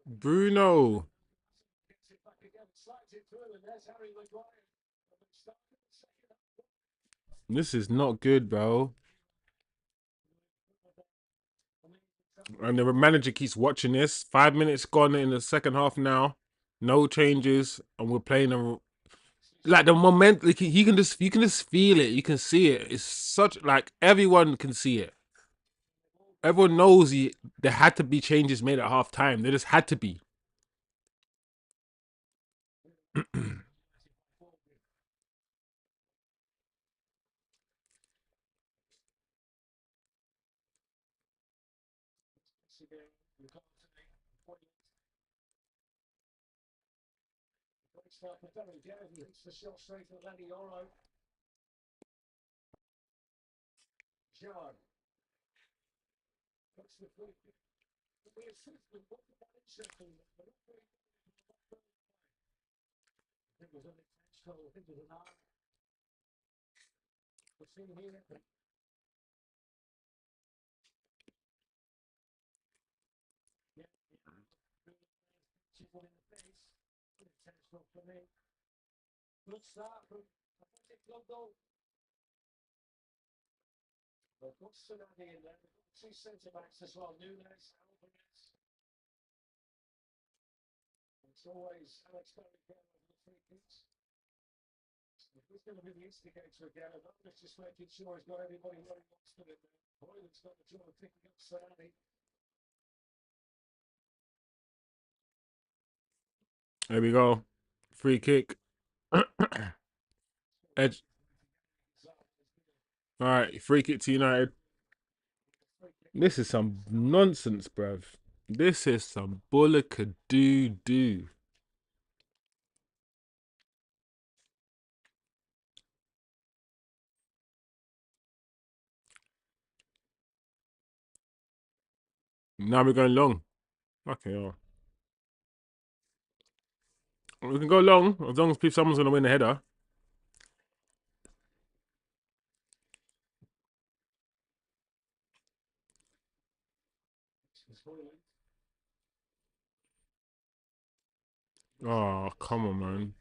Bruno. This is not good, bro. And the manager keeps watching this. 5 minutes gone in the second half now. No changes, and we're playing a like the moment. Like he can just, you can just feel it. You can see it. It's such like everyone can see it. Everyone knows there had to be changes made at half time. There just had to be. There we go. Free kick. Edge. All right, free kick to United. This is some nonsense, bruv. This is some bullock-a-doo-doo. Now we're going long. Okay, oh. We can go long as long as someone's going to win the header. Oh, come on, man.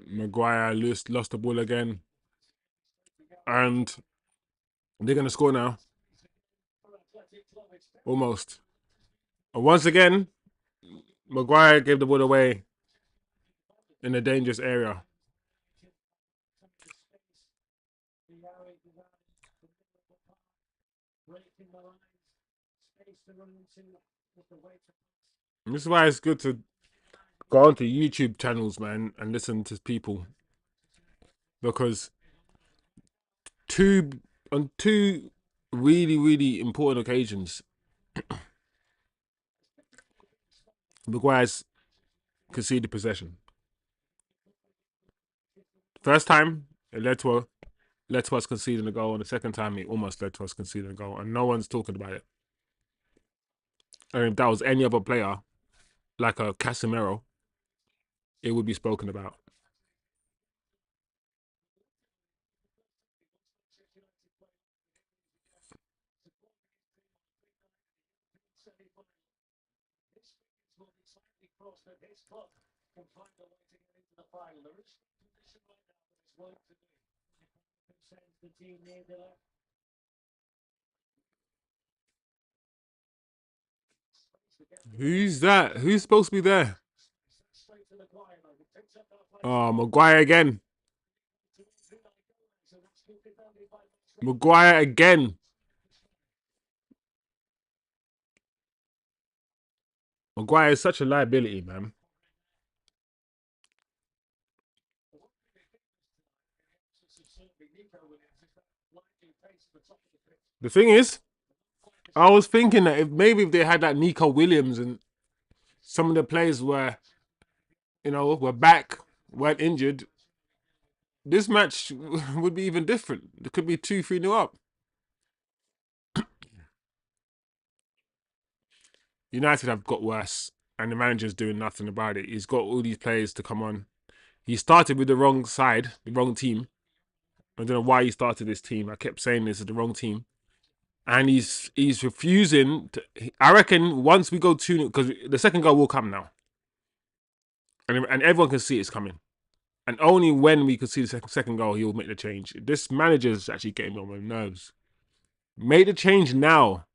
Maguire lost the ball again. And they're going to score now. Almost. And once again, Maguire gave the ball away in a dangerous area. This is why it's good to go onto YouTube channels, man, and listen to people. Because on two really, really important occasions, Maguire's conceded possession. First time, it led to us conceding a goal, and the second time, it almost led to us conceding a goal, and no one's talking about it. And if that was any other player, like a CASEMIRO, it would be spoken about. Who's that? Who's supposed to be there? Oh, Maguire again. Maguire again. Maguire is such a liability, man. The thing is, I was thinking that if they had that Nico Williams and some of the players were back, weren't injured, this match would be even different. It could be 2-3-0 up. United have got worse, and the manager's doing nothing about it. He's got all these players to come on. He started with the wrong side, the wrong team. I don't know why he started this team. I kept saying this is the wrong team. And he's refusing to, I reckon once we go 2-0, because the second goal will come now. And everyone can see it's coming. And only when we can see the second goal, he'll make the change. This manager's actually getting me on my nerves. Make the change now.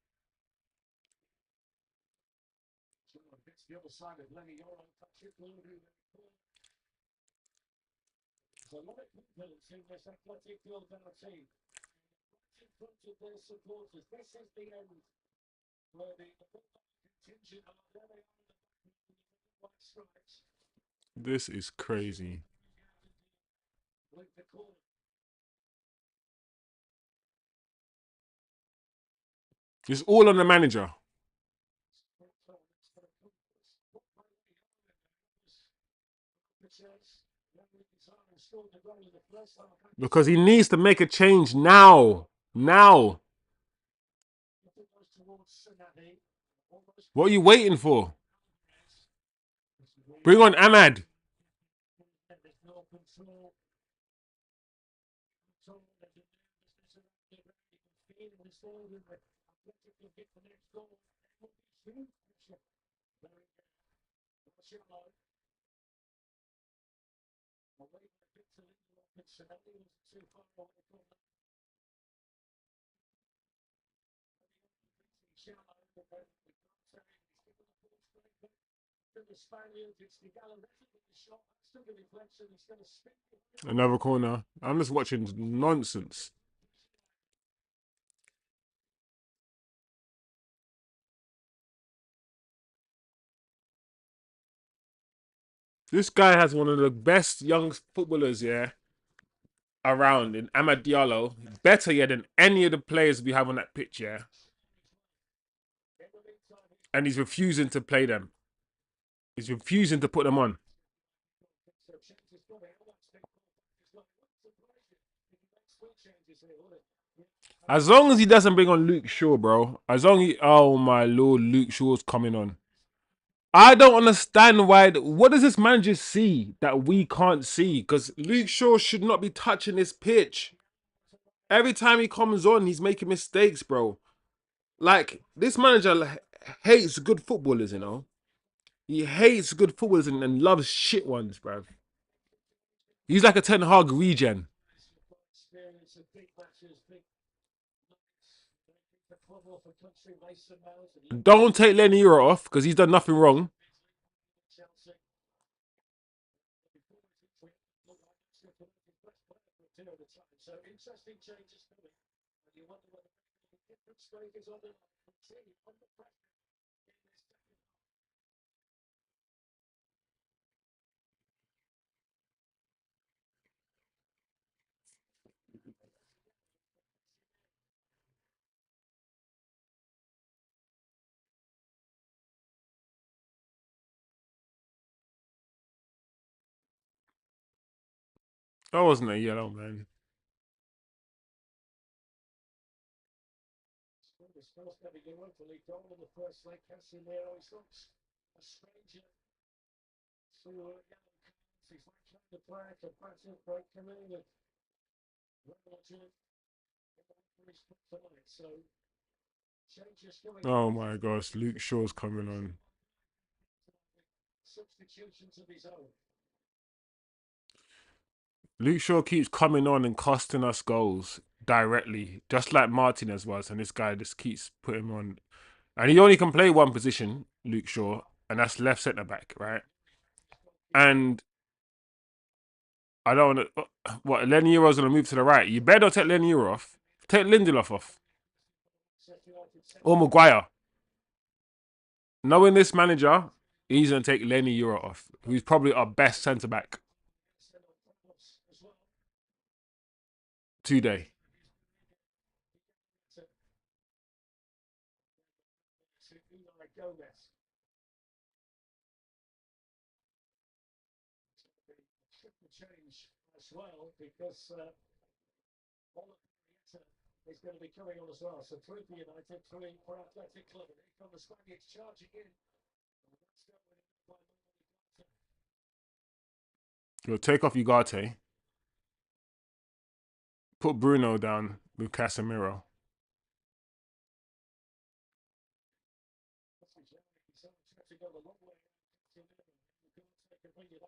This is crazy. It's all on the manager. Because he needs to make a change now. Now. What are you waiting for? Bring on Ahmad. Another corner. I'm just watching nonsense. This guy has one of the best young footballers, yeah, around in Amad Diallo. Better, yeah, than any of the players we have on that pitch, yeah. And he's refusing to play them. He's refusing to put them on. As long as he doesn't bring on Luke Shaw, bro. As long as he, oh my lord, Luke Shaw's coming on. I don't understand why. What does this manager see that we can't see? Because Luke Shaw should not be touching this pitch. Every time he comes on, he's making mistakes, bro. Like, this manager hates good footballers, you know? He hates good footballers and loves shit ones, bro. He's like a Ten Hag regen. Don't take Lenny Euro off because he's done nothing wrong. That wasn't a yellow, man. Oh my gosh, Luke Shaw's coming on. Luke Shaw keeps coming on and costing us goals directly, just like Martinez was, and this guy just keeps putting him on. And he only can play one position, Luke Shaw, and that's left centre back, right? And I don't want to. What, Lenny Euro's going to move to the right? You better not take Lenny Euro off. Take Lindelof off. Or Maguire. Knowing this manager, he's going to take Lenny Euro off, who's probably our best centre back today. You'll take off Ugarte. Put Bruno down with Casemiro.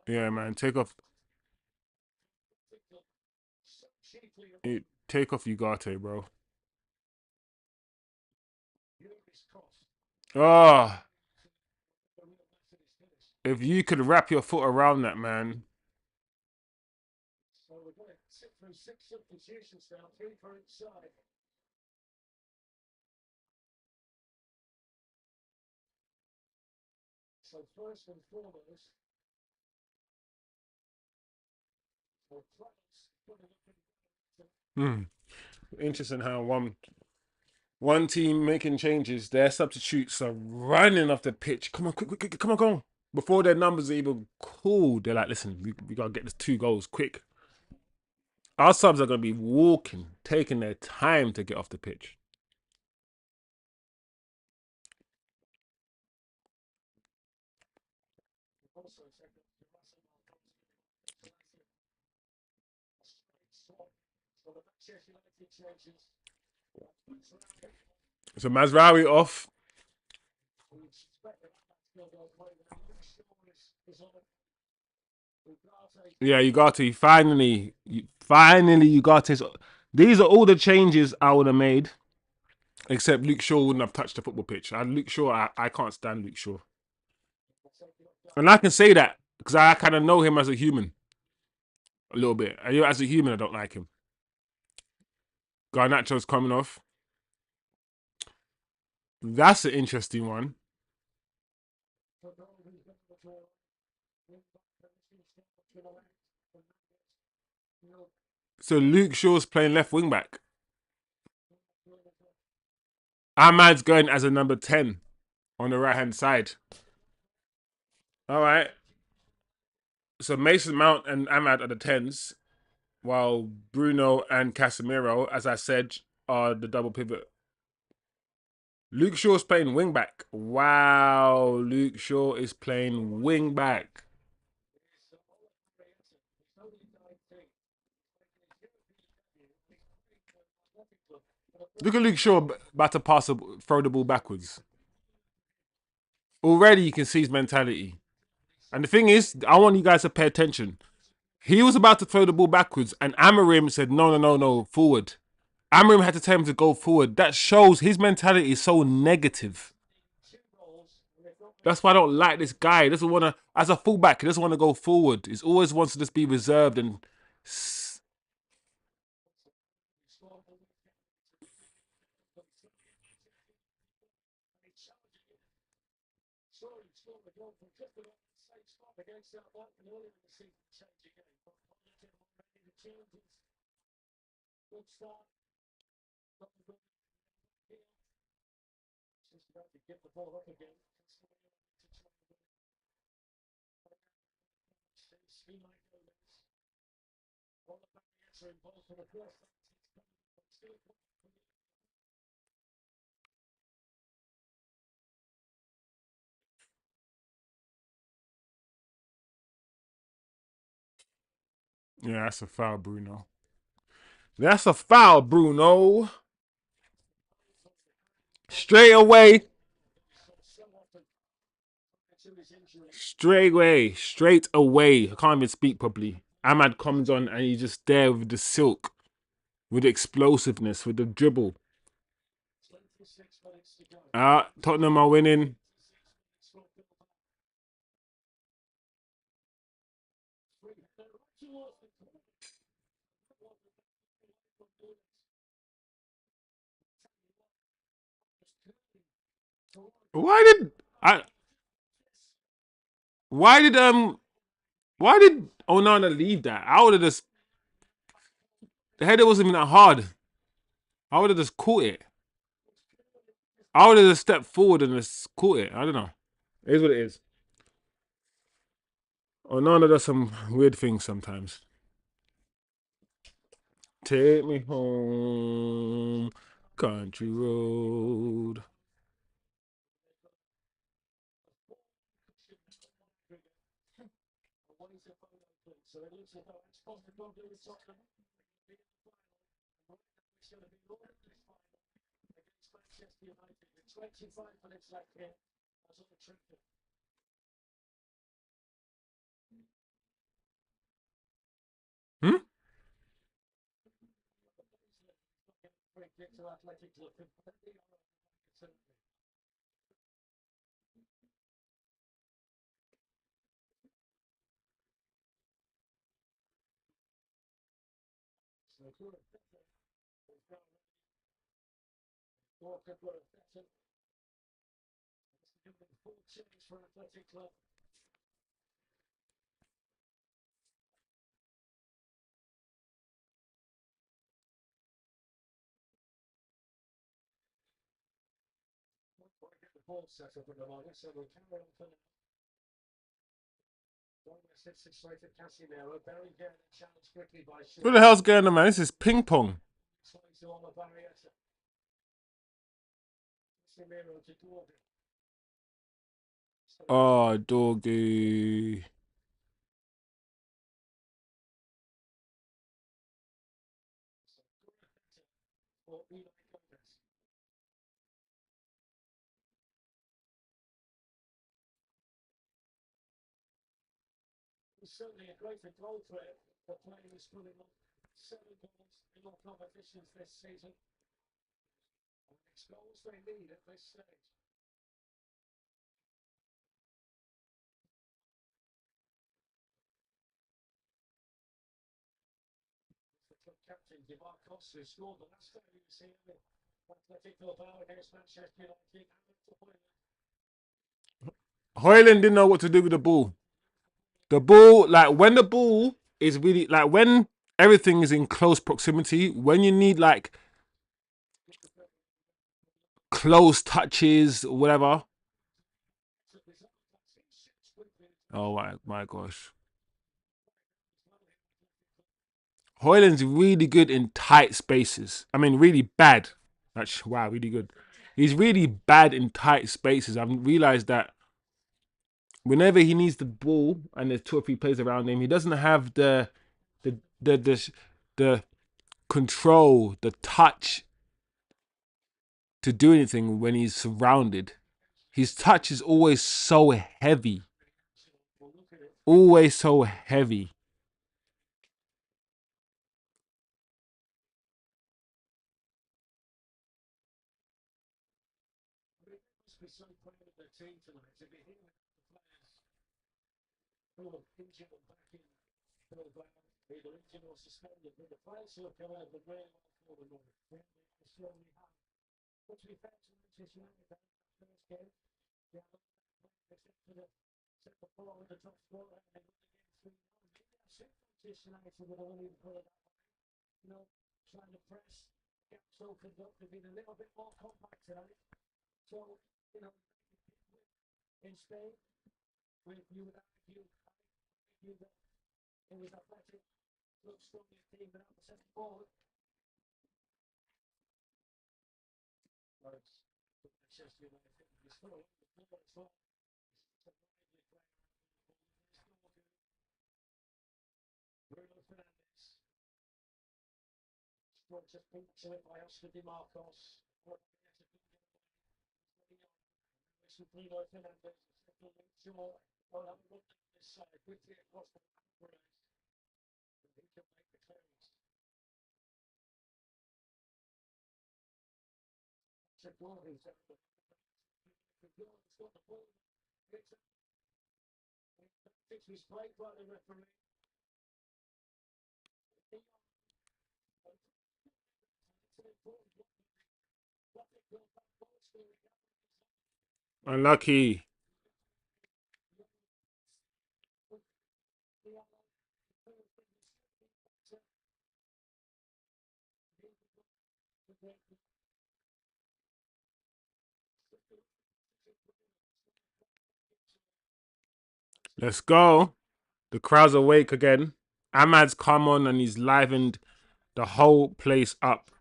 Yeah, man. Take off Ugarte, bro. Oh, if you could wrap your foot around that, man. Hmm. Interesting how one team making changes, their substitutes are running off the pitch. Come on, quick, quick, quick, come on, come on. Before their numbers are even called, they're like, listen, we gotta get this 2 goals quick. Our subs are gonna be walking, taking their time to get off the pitch. So Mazraoui off. Yeah, Ugarte. Finally, Ugarte. These are all the changes I would have made, except Luke Shaw wouldn't have touched the football pitch. Luke Shaw, I can't stand Luke Shaw. And I can say that because I kind of know him as a human a little bit. As a human, I don't like him. Garnacho's coming off. That's an interesting one. So Luke Shaw's playing left wing back. Ahmad's going as a number 10 on the right hand side. All right. So Mason Mount and Ahmad are the 10s, while Bruno and Casemiro, as I said, are the double pivot. Luke Shaw's playing wing back. Wow, Luke Shaw is playing wing back. Look at Luke Shaw about to throw the ball backwards. Already you can see his mentality. And the thing is, I want you guys to pay attention. He was about to throw the ball backwards, and Amarim said, no, no, no, no, forward. Amarim had to tell him to go forward. That shows his mentality is so negative. That's why I don't like this guy. He doesn't want to, as a fullback, he doesn't want to go forward. He always wants to just be reserved and. Yeah, that's a foul, Bruno. That's a foul, Bruno. Straight away. Straight away. Straight away. I can't even speak properly. Ahmad comes on and he's just there with the silk, with the explosiveness, with the dribble. Tottenham are winning. Why did I? Why did Why did Onana leave that? I would have just. The header wasn't even that hard. I would have just caught it. I would have just stepped forward and just caught it. I don't know. It is what it is. Onana does some weird things sometimes. Take me home, country road. Hmm? What the hell's going on, man? This is ping pong. Oh, doggy. Hojlund didn't know what to do with the ball. The ball, like when the ball is really like when everything is in close proximity, when you need like close touches or whatever. Oh my gosh. Hojlund's really good in tight spaces. I mean, really bad. Actually, wow, really good. He's really bad in tight spaces. I've realized that whenever he needs the ball and there's two or three players around him, he doesn't have the the the, the control, the touch to do anything when he's surrounded. His touch is always so heavy. Always so heavy. Unlucky. Let's go. The crowd's awake again. Ahmad's come on and he's livened the whole place up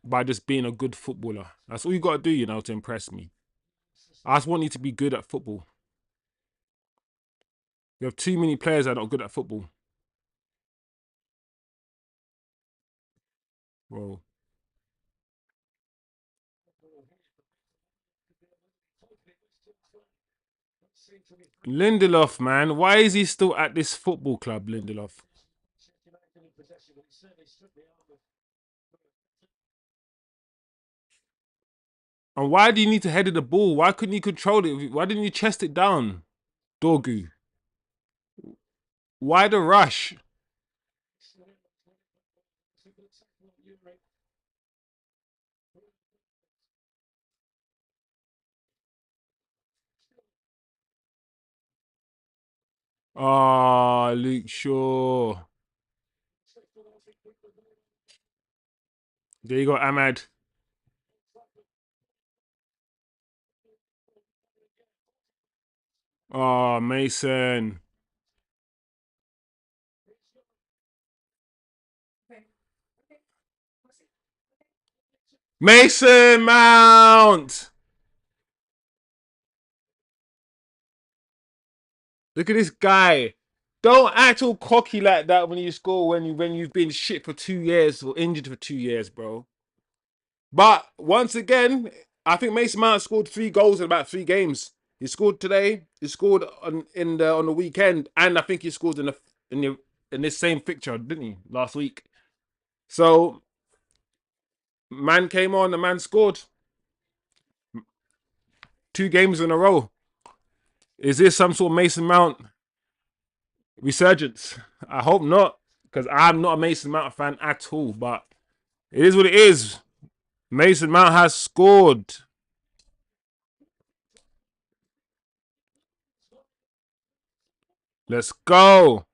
by just being a good footballer. That's all you got to do, you know, to impress me. I just want you to be good at football. You have too many players that are not good at football. Bro. Lindelof, man. Why is he still at this football club, Lindelof? And why do you need to head the ball? Why couldn't you control it? Why didn't you chest it down? Dorgu. Why the rush? Oh, Luke Shaw. There you go, Ahmad. Oh, Mason. Mason Mount. Look at this guy. Don't act all cocky like that when you score when you've been shit for 2 years or injured for 2 years, bro. But once again, I think Mason Mount scored 3 goals in about 3 games. He scored today. He scored on the weekend, and I think he scored in the in this same fixture, didn't he, last week? So man came on, the man scored 2 games in a row. Is this some sort of Mason Mount resurgence? I hope not, because I'm not a Mason Mount fan at all. But it is what it is. Mason Mount has scored. Let's go.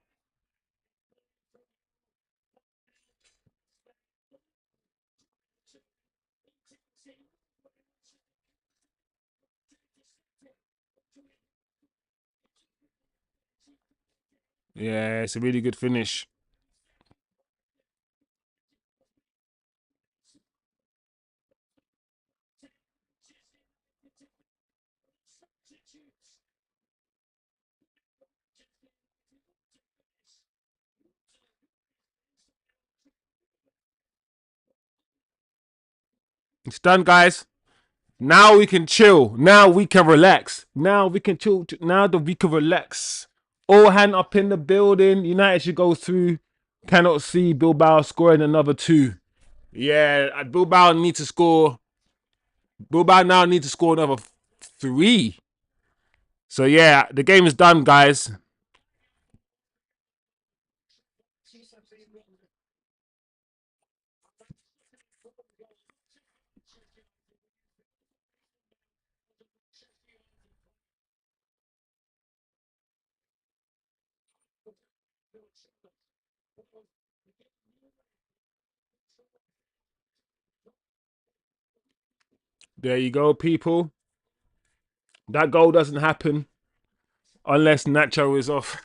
Yeah, it's a really good finish. It's done, guys. Now we can chill. Now we can relax. Now we can chill. Now that we can relax. All hand up in the building. United should go through. Cannot see Bilbao scoring another 2. Yeah, Bilbao need to score. Bilbao now need to score another 3. So yeah, the game is done, guys. There you go, people. That goal doesn't happen unless Nacho is off.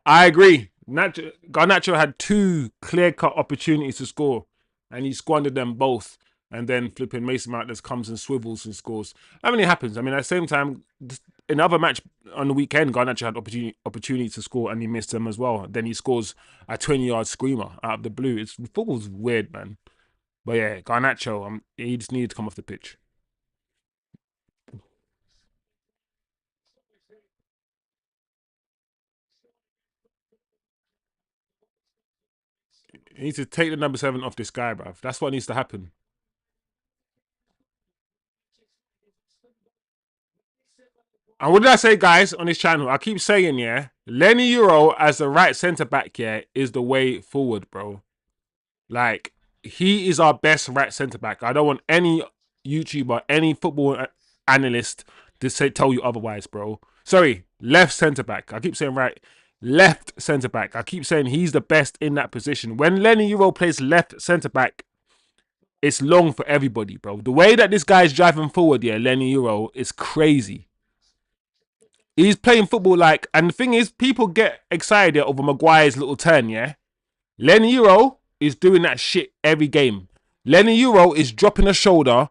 I agree. Garnacho had 2 clear-cut opportunities to score, and he squandered them both. And then flipping Mason Mount just comes and swivels and scores. I mean, it happens. I mean, at the same time, in another match on the weekend, Garnacho had opportunity to score, and he missed them as well. Then he scores a 20-yard screamer out of the blue. Football's weird, man. But yeah, Garnacho, he just needed to come off the pitch. He needs to take the number 7 off this guy, bruv. That's what needs to happen. And what did I say, guys, on this channel? I keep saying, yeah, Lenny Euro as the right centre back, yeah, is the way forward, bro. Like, he is our best right centre back. I don't want any YouTuber, any football analyst to tell you otherwise, bro. Sorry, left centre back. I keep saying right. Left centre back. I keep saying he's the best in that position. When Lenny Euro plays left centre back, it's long for everybody, bro. The way that this guy is driving forward, yeah, Lenny Euro, is crazy. He's playing football like, and the thing is, people get excited over Maguire's little turn, yeah? Lenny Euro is doing that shit every game. Lenny Euro is dropping a shoulder,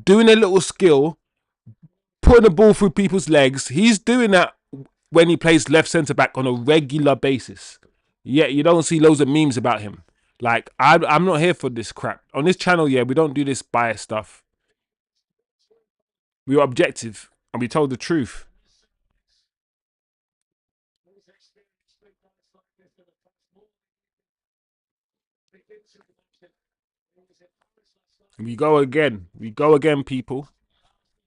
doing a little skill, putting the ball through people's legs. He's doing that when he plays left centre back on a regular basis. Yeah, you don't see loads of memes about him. Like, I'm not here for this crap. On this channel, yeah, we don't do this bias stuff. We are objective and we told the truth. We go again. We go again, people.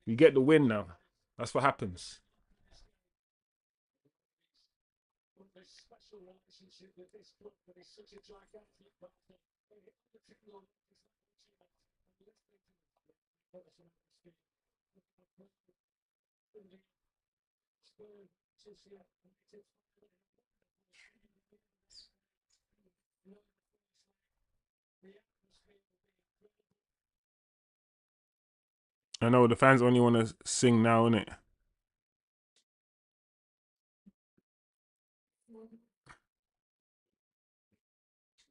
We get the win now. That's what happens. I know the fans only want to sing now, innit?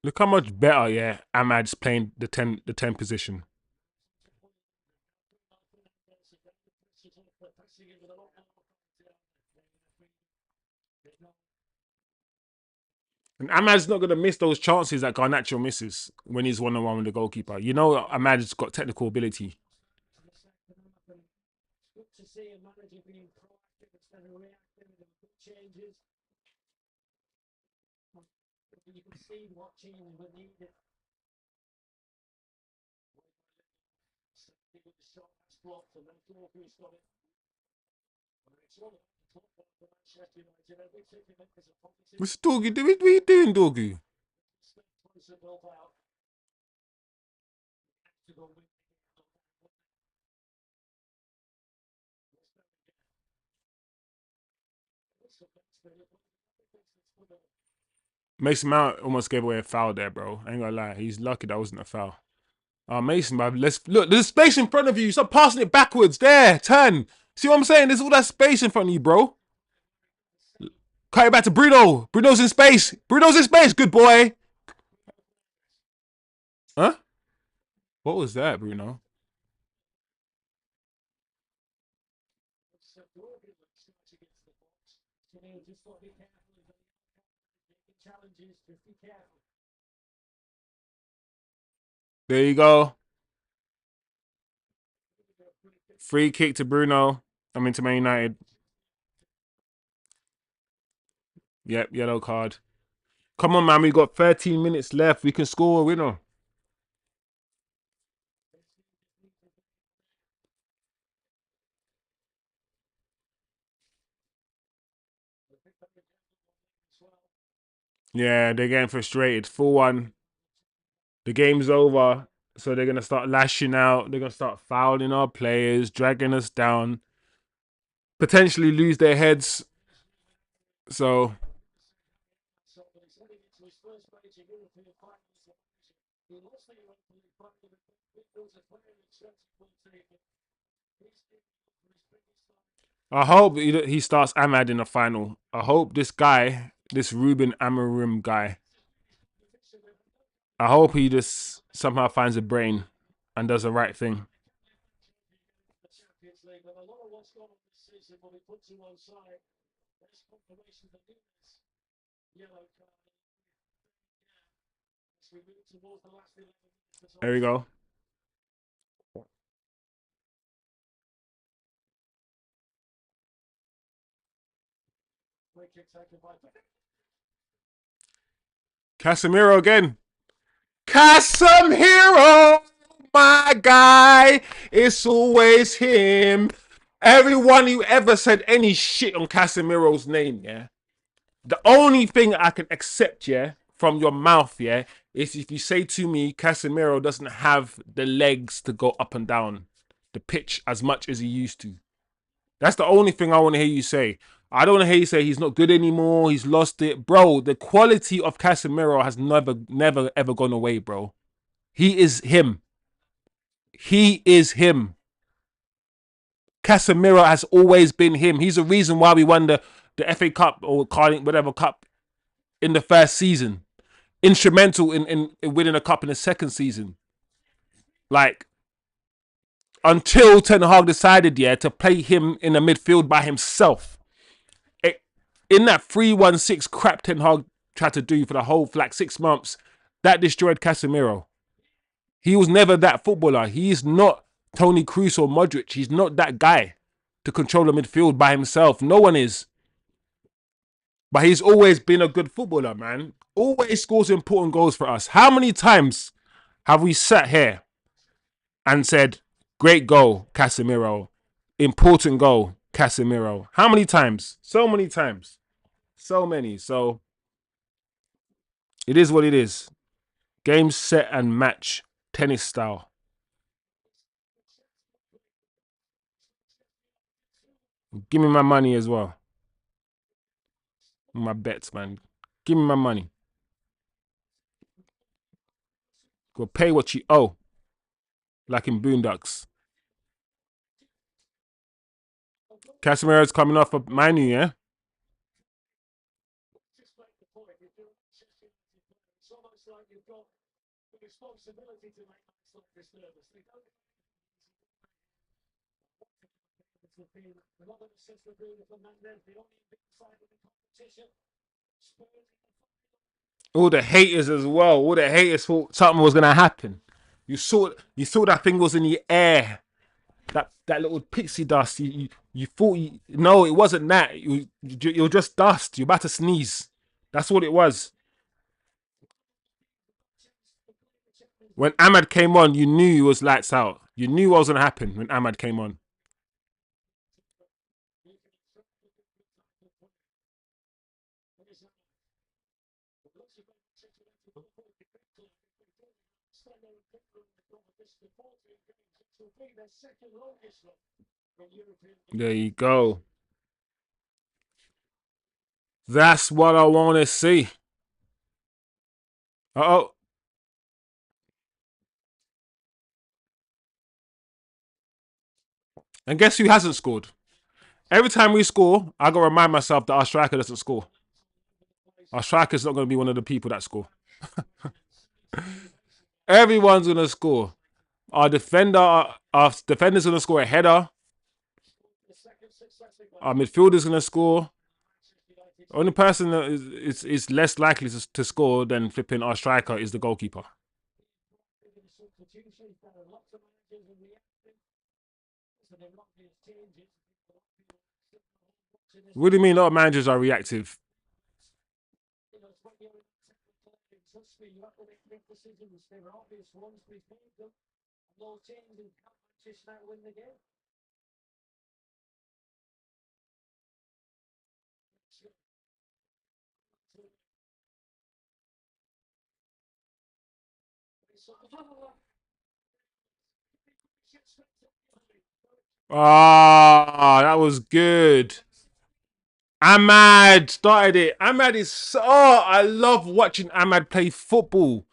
Look how much better, yeah, Ahmad's playing the ten position. And Ahmad's not gonna miss those chances that Garnacho misses when he's 1-on-1 with the goalkeeper. You know Ahmad's got technical ability. What's Dorgu doing? What are you doing, Dorgu? Mason Mount almost gave away a foul there, bro. I ain't gonna lie. He's lucky that wasn't a foul. Mason, man, let's look. There's space in front of you. Stop passing it backwards. There, turn. See what I'm saying? There's all that space in front of you, bro. Cut it back to Bruno. Bruno's in space. Bruno's in space. Good boy. Huh? What was that, Bruno? There you go. Free kick to Bruno. I mean to Man United. Yep, yellow card. Come on, man. We got 13 minutes left. We can score a winner. Yeah, they're getting frustrated. 4-1. The game's over. So they're going to start lashing out. They're going to start fouling our players, dragging us down, potentially lose their heads. So, I hope he starts Ahmad in the final. I hope this guy, this Ruben Amorim guy, I hope he just somehow finds a brain and does the right thing. There we go. Casemiro again. Casemiro, my guy. It's always him. Everyone who ever said any shit on Casemiro's name, yeah. The only thing I can accept, yeah, from your mouth, yeah, is if you say to me Casemiro doesn't have the legs to go up and down the pitch as much as he used to. That's the only thing I want to hear you say. I don't want to hear you say he's not good anymore, he's lost it. Bro, the quality of Casemiro has never, ever gone away, bro. He is him. He is him. Casemiro has always been him. He's the reason why we won the FA Cup or whatever cup in the first season. Instrumental in winning a cup in the second season. Like, until Ten Hag decided, yeah, to play him in the midfield by himself. In that 3-1-6 crap Ten Hag tried to do for the whole, for like 6 months, that destroyed Casemiro. He was never that footballer. He's not Toni Kroos or Modric. He's not that guy to control the midfield by himself. No one is. But he's always been a good footballer, man. Always scores important goals for us. How many times have we sat here and said, great goal, Casemiro. Important goal, Casemiro. How many times? So many times. So many. So it is what it is. Game, set, and match. Tennis style. Give me my money as well. My bets, man. Give me my money. Go pay what you owe, like in Boondocks. Casemiro's coming off of Manu, yeah? All the haters as well. All the haters thought something was gonna happen. You saw that thing was in the air. That little pixie dust. You thought no, it wasn't that. You're just dust. You're about to sneeze. That's what it was. When Ahmad came on, you knew it was lights out. You knew what was gonna happen when Ahmad came on. There you go. That's what I want to see. Oh, and guess who hasn't scored? Every time we score, I gotta remind myself that our striker doesn't score. Our striker's not gonna be one of the people that score. Everyone's gonna score. Our defender's gonna score a header. Our midfielder's gonna score. The only person that is less likely to score than flipping our striker is the goalkeeper. What do you mean? A lot of managers are reactive. Ah, that was good. Ahmad started it. Ahmad is so. Oh, I love watching Ahmad play football.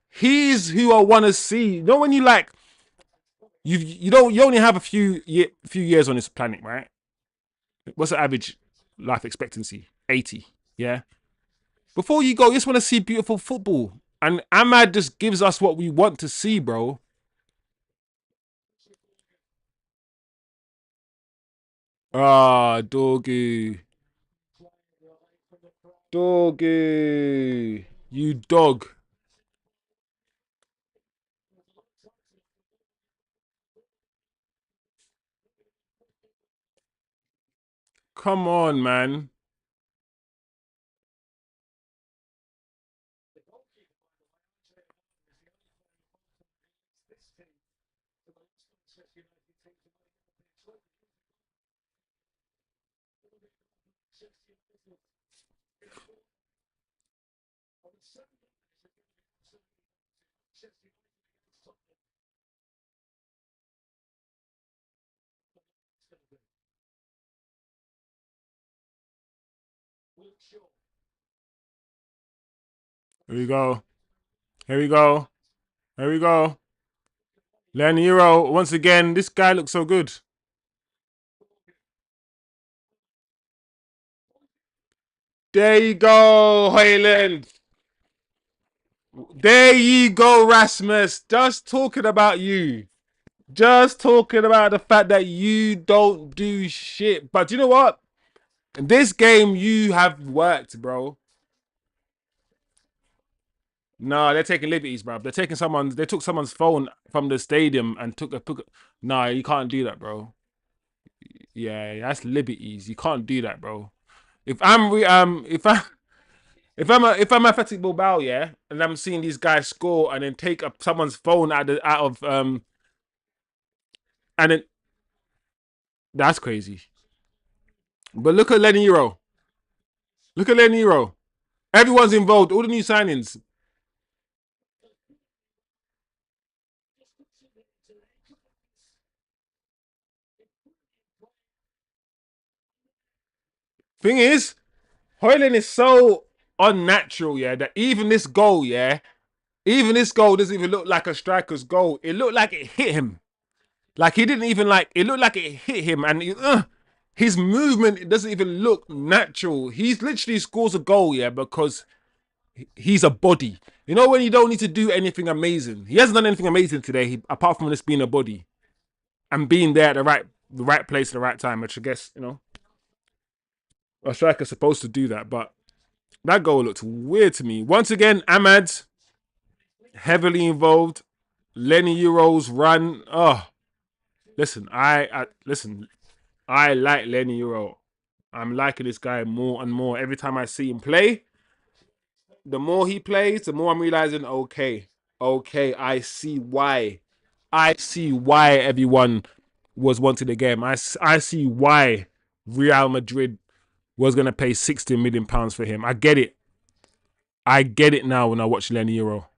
He's who I want to see. You know when you like you only have a few years on this planet, right? What's the average life expectancy? 80. Yeah. Before you go, you just want to see beautiful football. And Ahmad just gives us what we want to see, bro. Ah, doggy. Doggy. You dog. Come on, man. Here we go. Here we go. Here we go. Lanero, once again, this guy looks so good. There you go, Hojlund. There you go, Rasmus. Just talking about you. Just talking about the fact that you don't do shit. But you know what? In this game, you have worked, bro. No, they're taking liberties, bro. They took someone's phone from the stadium and took a. Nah, you can't do that, bro. Yeah, that's liberties. You can't do that, bro. If I'm if I'm Athletic Bilbao, yeah, and I'm seeing these guys score and then take up someone's phone out of and then that's crazy. But look at Leniro. Look at Leniro. Everyone's involved. All the new signings. Thing is, Hojlund is so unnatural, yeah, that even this goal, even this goal doesn't even look like a striker's goal. It looked like it hit him. Like he didn't even like. It looked like it hit him, and his movement it doesn't even look natural. He's literally scores a goal, yeah, because he's a body. You know when you don't need to do anything amazing. He hasn't done anything amazing today, apart from just being a body and being there at the right place at the right time. Which I guess a striker's supposed to do that, but that goal looked weird to me. Once again, Ahmad heavily involved. Lenny Euro's run. Oh, listen, listen. I like Lenny Euro. I'm liking this guy more and more every time I see him play. The more he plays, the more I'm realizing, okay, I see why. I see why everyone was wanting the game. I see why Real Madrid was going to pay £60 million for him. I get it. I get it now when I watch Lenny Euro.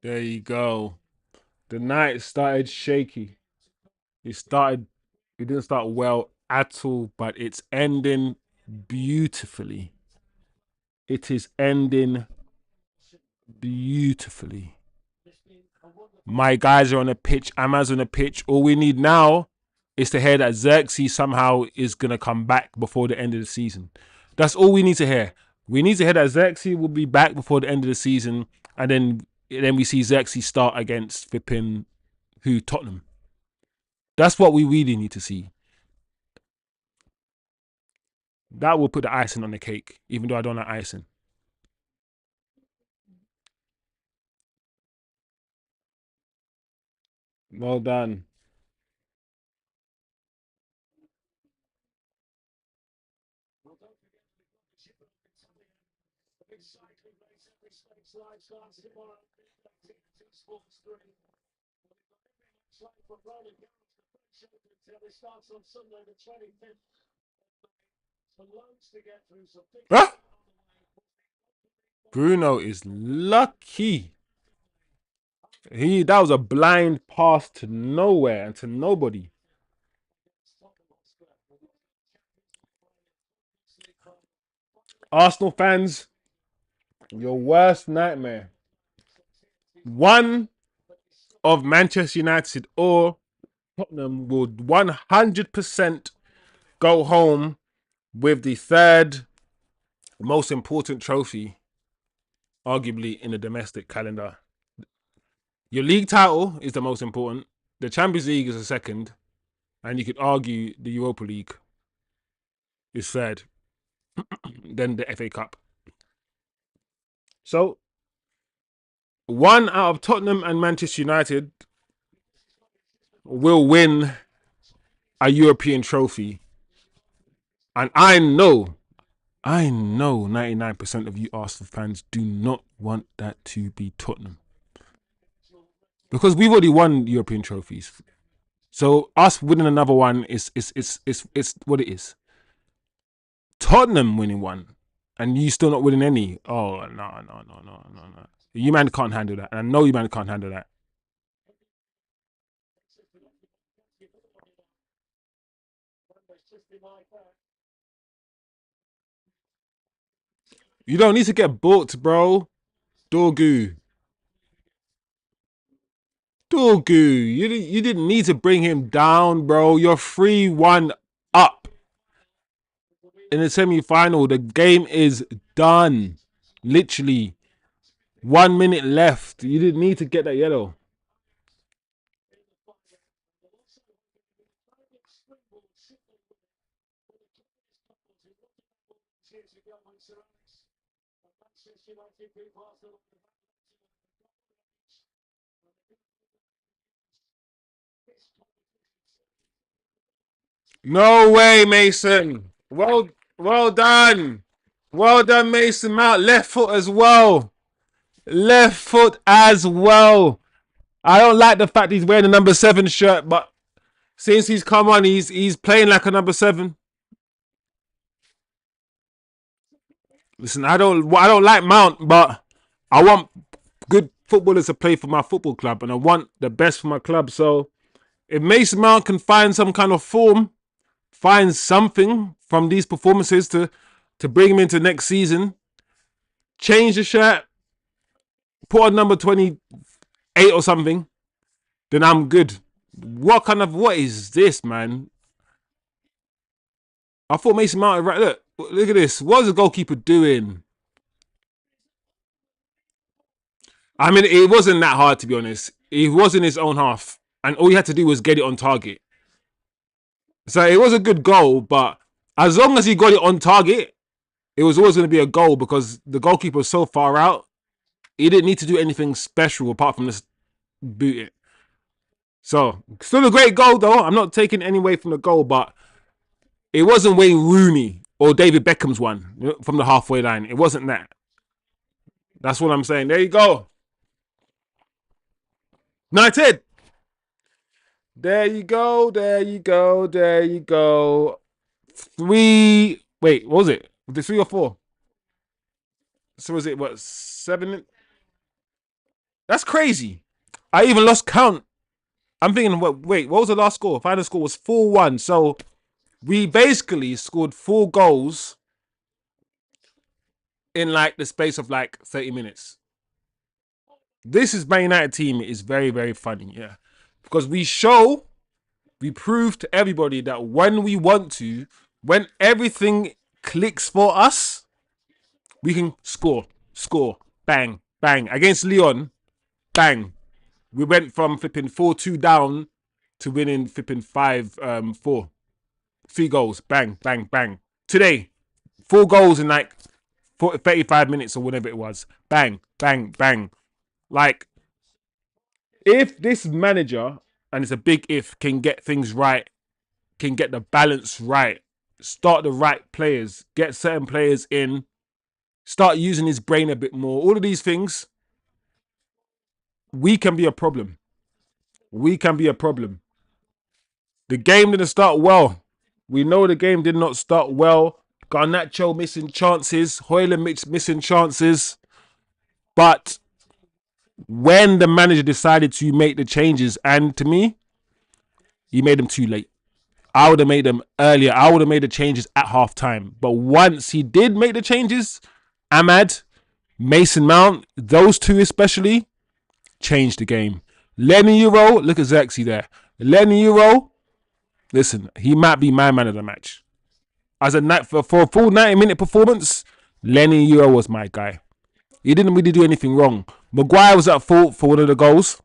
There you go. The night started shaky. It didn't start well at all, but it's ending beautifully. It is ending beautifully. My guys are on the pitch. Amaz on the pitch. All we need now is to hear that Zirkzee somehow is going to come back before the end of the season. That's all we need to hear. We need to hear that Zirkzee will be back before the end of the season, and then we see Zirkzee start against flipping Tottenham. That's what we really need to see. That will put the icing on the cake, even though I don't like icing. Well done. Huh? Bruno is lucky. That was a blind pass to nowhere and to nobody. Arsenal fans, your worst nightmare. One of Manchester United or Tottenham will 100% go home with the third most important trophy, arguably in the domestic calendar. Your league title is the most important. The Champions League is the second. And you could argue the Europa League is third. Then the FA Cup. So, one out of Tottenham and Manchester United will win a European trophy. And I know 99% of you Arsenal fans do not want that to be Tottenham. Because we've already won European trophies. So us winning another one is what it is. Tottenham winning one and you still not winning any. Oh no. You man can't handle that. And I know you man can't handle that. You don't need to get booked, bro. Dorgu. You didn't need to bring him down, bro. You're 3-1 up in the semi-final. The game is done. Literally 1 minute left. You didn't need to get that yellow. No way, Mason. Well, Well done. Well done, Mason Mount. Left foot as well. Left foot as well. I don't like the fact he's wearing a number 7 shirt, but since he's come on, he's playing like a number 7. Listen, I don't like Mount, but I want good footballers to play for my football club, and I want the best for my club. So if Mason Mount can find some kind of form, find something from these performances to bring him into next season, change the shirt, put on number 28 or something, then I'm good. What is this, man? I thought Mason Mount, right? Look at this. What is the goalkeeper doing? I mean, it wasn't that hard, to be honest. He was in his own half, and all he had to do was get it on target. So it was a good goal, but as long as he got it on target, it was always going to be a goal because the goalkeeper was so far out. He didn't need to do anything special apart from just boot it. So, still a great goal, though. I'm not taking any away from the goal, but it wasn't Wayne Rooney or David Beckham's one from the halfway line. It wasn't that. That's what I'm saying. There you go. United. There you go. There you go. There you go. 3. Wait, what was it? Was it 3 or 4? So was it, what, 7? That's crazy. I even lost count. I'm thinking, what was the last score? Final score was 4-1. So we basically scored 4 goals in like the space of like 30 minutes. This is Man United team is very, very funny, yeah. Because we prove to everybody that when we want to, when everything clicks for us, we can score, bang, bang. Against Lyon, bang. We went from flipping 4-2 down to winning flipping 5-4. 3 goals, bang, bang, bang. Today, 4 goals in like 35 minutes or whatever it was. Bang, bang, bang. Like, if this manager, and it's a big if, can get things right, can get the balance right, start the right players, get certain players in, start using his brain a bit more, all of these things, we can be a problem. We can be a problem. The game didn't start well. We know the game did not start well. Garnacho missing chances, hojlund missing chances. But when the manager decided to make the changes, and to me, he made them too late. I would have made them earlier. I would have made the changes at halftime. But once he did make the changes, Ahmad, Mason Mount, those two especially, changed the game. Lenny Euro, look at Zirkzee there. Lenny Euro, listen, he might be my man of the match. For a full 90-minute performance, Lenny Euro was my guy. He didn't really do anything wrong. Maguire was at fault for one of the goals.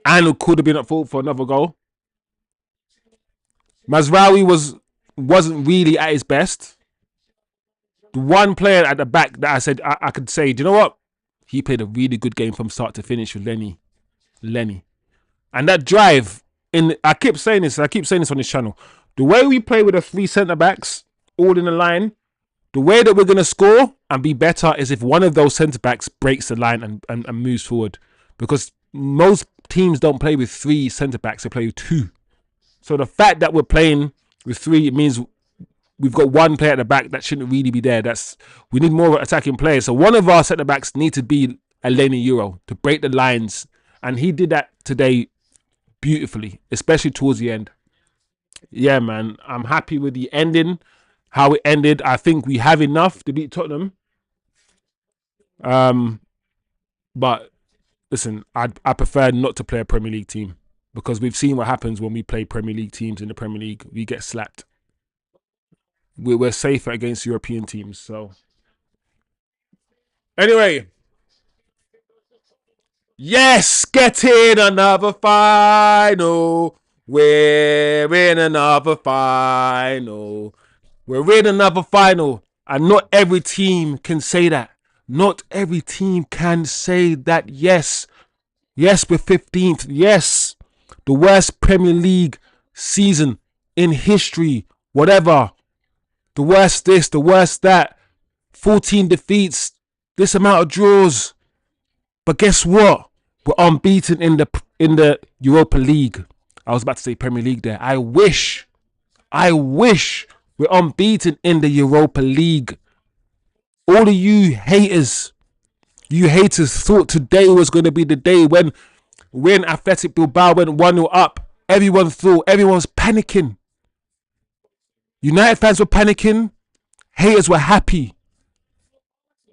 And could have been at fault for another goal. Mazraoui wasn't really at his best. The one player at the back that I said I could say, do you know what? He played a really good game from start to finish with Lenny. And that drive, I keep saying this on this channel. The way we play with the 3 centre-backs, all in a line, the way that we're going to score and be better is if one of those centre-backs breaks the line and moves forward. Because most teams don't play with 3 centre-backs, they play with 2. So the fact that we're playing with 3 means we've got one player at the back that shouldn't really be there. We need more attacking players. So one of our centre-backs need to be a Lenny Euro to break the lines. And he did that today beautifully, especially towards the end. Yeah, man, I'm happy with the ending, how it ended. I think we have enough to beat Tottenham. But listen, I prefer not to play a Premier League team because we've seen what happens when we play Premier League teams in the Premier League. We get slapped. We're safer against European teams. So anyway, yes, get in another final. We're in another final. We're in another final. And not every team can say that. Not every team can say that. Yes, we're 15th. Yes, the worst Premier League season in history. Whatever. the worst this, the worst that, 14 defeats, this amount of draws. But guess what? We're unbeaten in the Europa League. I was about to say Premier League there. I wish we're unbeaten in the Europa League. All of you haters thought today was going to be the day when Athletic Bilbao went 1-0 up. Everyone was panicking. United fans were panicking. Haters were happy.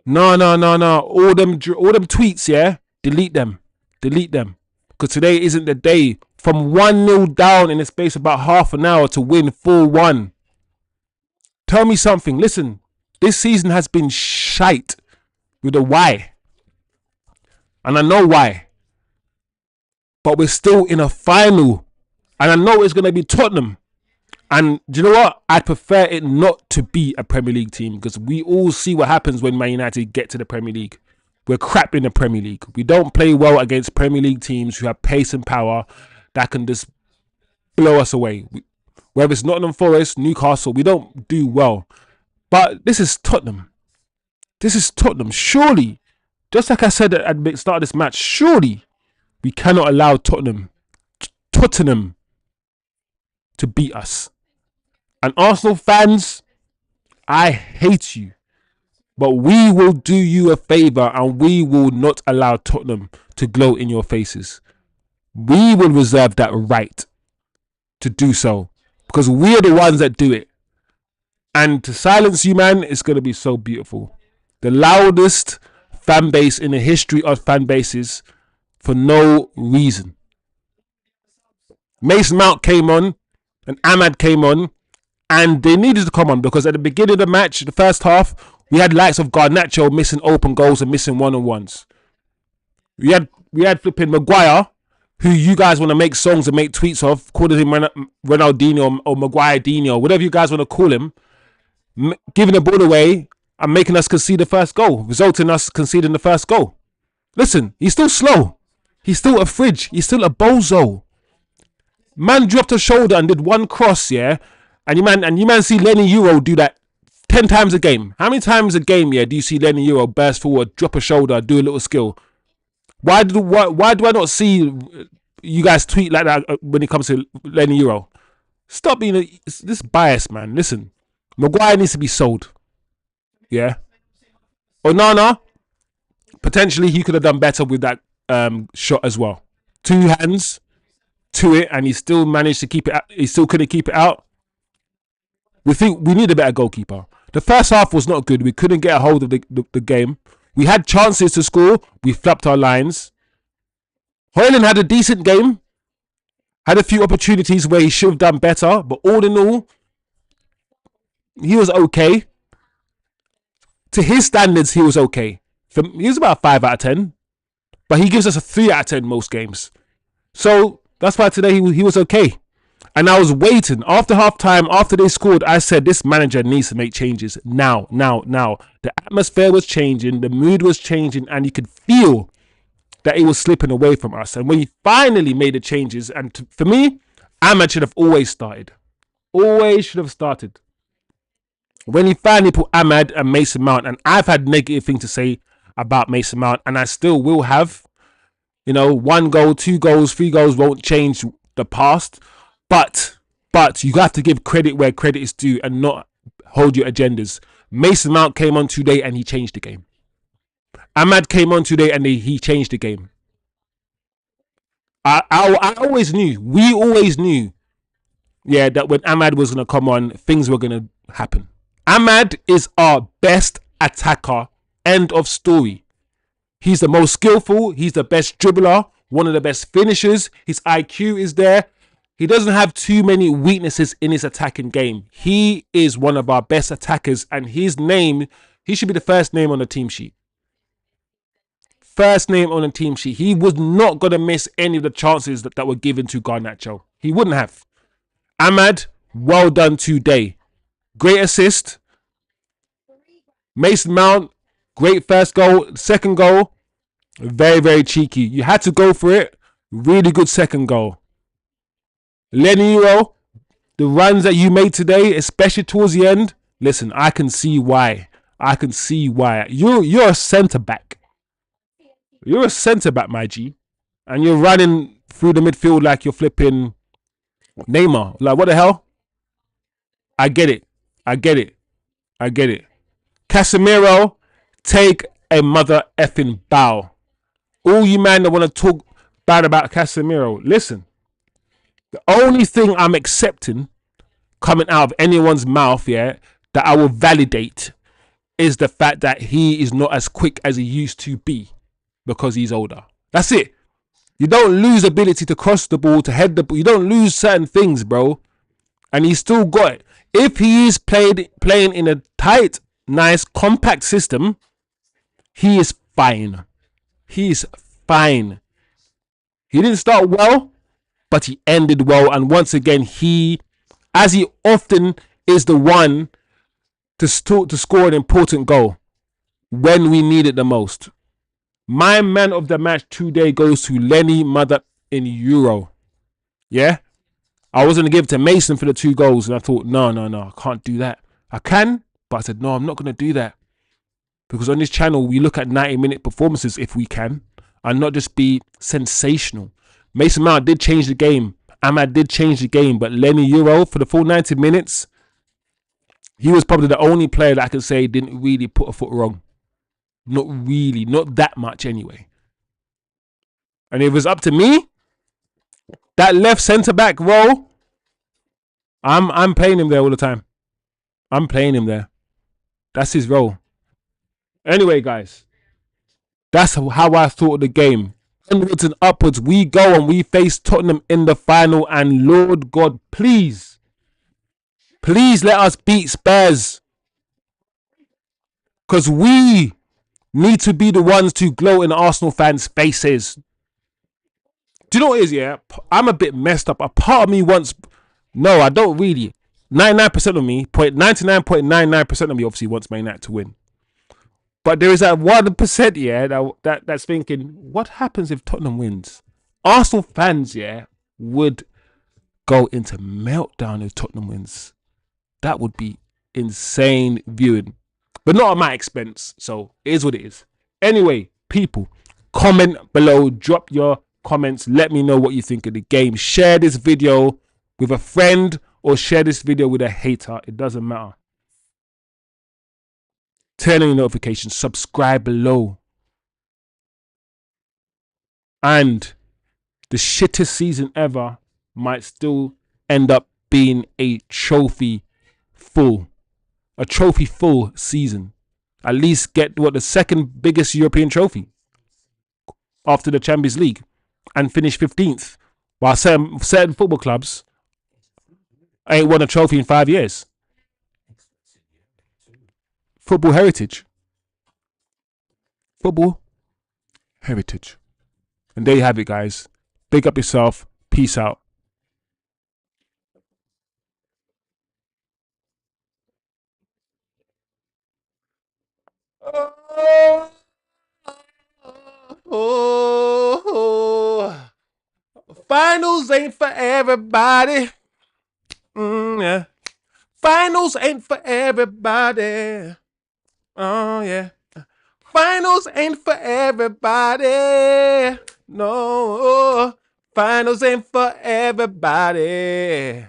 No. All them tweets, yeah? Delete them. Because today isn't the day. From 1-0 down in the space of about half an hour to win 4-1. Tell me something. Listen, this season has been shite with a Y. And I know why. But we're still in a final. And I know it's going to be Tottenham. And do you know what? I'd prefer it not to be a Premier League team, because we all see what happens when Man United get to the Premier League. We're crap in the Premier League. We don't play well against Premier League teams who have pace and power that can just blow us away. Whether it's Nottingham Forest, Newcastle, we don't do well. But this is Tottenham. Surely, just like I said at the start of this match, surely we cannot allow Tottenham to beat us. And Arsenal fans, I hate you. But we will do you a favour and we will not allow Tottenham to gloat in your faces. We will reserve that right to do so, because we are the ones that do it. And to silence you, man, it's going to be so beautiful. The loudest fan base in the history of fan bases for no reason. Mason Mount came on and Ahmad came on, and they needed to come on because at the beginning of the match, the first half, we had likes of Garnacho missing open goals and missing one-on-ones. We had flipping Maguire, who you guys want to make songs and make tweets of, calling him Ronaldinho or Maguire-Dino, whatever you guys want to call him, giving the ball away and making us concede the first goal, resulting in us conceding the first goal. Listen, he's still slow. He's still a fridge. He's still a bozo. Man dropped a shoulder and did one cross, yeah? And you man see Lenny Euro do that 10 times a game. How many times a game, yeah, do you see Lenny Euro burst forward, drop a shoulder, do a little skill? Why do I not see you guys tweet like that when it comes to Lenny Euro? Stop being this bias, man. Listen, Maguire needs to be sold. Yeah. Onana, potentially he could have done better with that shot as well. 2 hands to it, and he still managed to keep it out. He still couldn't keep it out. We think we need a better goalkeeper. The first half was not good. We couldn't get a hold of the game. We had chances to score. We flapped our lines. Hojlund had a decent game. Had a few opportunities where he should have done better. But all in all, he was okay. To his standards, he was okay. He was about a 5 out of 10. But he gives us a 3 out of 10 most games. So that's why today he was okay. And I was waiting. After half time, after they scored, I said, this manager needs to make changes now. The atmosphere was changing. The mood was changing. And you could feel that it was slipping away from us. And when he finally made the changes, and for me, Ahmad should have always started. Always should have started. When he finally put Ahmad and Mason Mount, and I've had negative things to say about Mason Mount, and I still will have. You know, 1 goal, 2 goals, 3 goals won't change the past. But you have to give credit where credit is due and not hold your agendas. Mason Mount came on today and he changed the game. Ahmad came on today and he changed the game. I always knew, we always knew, yeah, that when Ahmad was going to come on, things were going to happen. Ahmad is our best attacker. End of story. He's the most skillful. He's the best dribbler. One of the best finishers. His IQ is there. He doesn't have too many weaknesses in his attacking game. He is one of our best attackers, and his name, he should be the first name on the team sheet. First name on the team sheet. He was not going to miss any of the chances that were given to Garnacho. He wouldn't have. Ahmad, well done today. Great assist. Mason Mount, great first goal. Second goal, very, very cheeky. You had to go for it. Really good second goal. Lenny Euro, the runs that you made today, especially towards the end, Listen, I can see why. I can see why. You're a centre back. You're a centre back, my G, and you're running through the midfield like you're flipping Neymar. Like, what the hell? I get it. I get it. I get it. Casemiro, take a mother effing bow. All you man that want to talk bad about Casemiro, listen. The only thing I'm accepting coming out of anyone's mouth, yeah, that I will validate is the fact that he is not as quick as he used to be because he's older. That's it. You don't lose ability to cross the ball, to head the ball. You don't lose certain things, bro. And he's still got it. If he is playing in a tight, nice, compact system, he is fine. He is fine. He didn't start well, but he ended well. And once again, he, as he often is the one to score an important goal when we need it the most. My man of the match today goes to Lenny Mother in Euro. Yeah? I was going to give it to Mason for the 2 goals. And I thought, no, I can't do that. I can, but I said, no, I'm not going to do that. Because on this channel, we look at 90-minute performances if we can. And not just be sensational. Mason Mount did change the game. Ahmad did change the game. But Lenny Euro, for the full 90 minutes, he was probably the only player that I can say didn't really put a foot wrong. Not really. Not that much anyway. And if it was up to me, that left centre-back role, I'm playing him there all the time. I'm playing him there. That's his role. Anyway, guys, that's how I thought of the game. Onwards and upwards we go, and we face Tottenham in the final. And Lord God, please let us beat Spurs. Because we need to be the ones to glow in Arsenal fans' faces. Do you know what it is, yeah? I'm a bit messed up. A part of me wants... No, I don't really. 99% of me, 99.99% of me obviously wants Man United to win. But there is that 1%, yeah, that's thinking, what happens if Tottenham wins? Arsenal fans, yeah, would go into meltdown if Tottenham wins. That would be insane viewing. But not at my expense, so it is what it is. Anyway, people, comment below, drop your comments, let me know what you think of the game. Share this video with a friend or share this video with a hater. It doesn't matter. Turn on your notifications, subscribe below. And the shittest season ever might still end up being a trophy full season. At least get the second biggest European trophy after the Champions League and finish 15th. While certain football clubs ain't won a trophy in 5 years. Football heritage. Football heritage. And there you have it, guys. Big up yourself. Peace out. Finals ain't for everybody. Yeah. Finals ain't for everybody. Oh, yeah. Finals ain't for everybody. No. Finals ain't for everybody.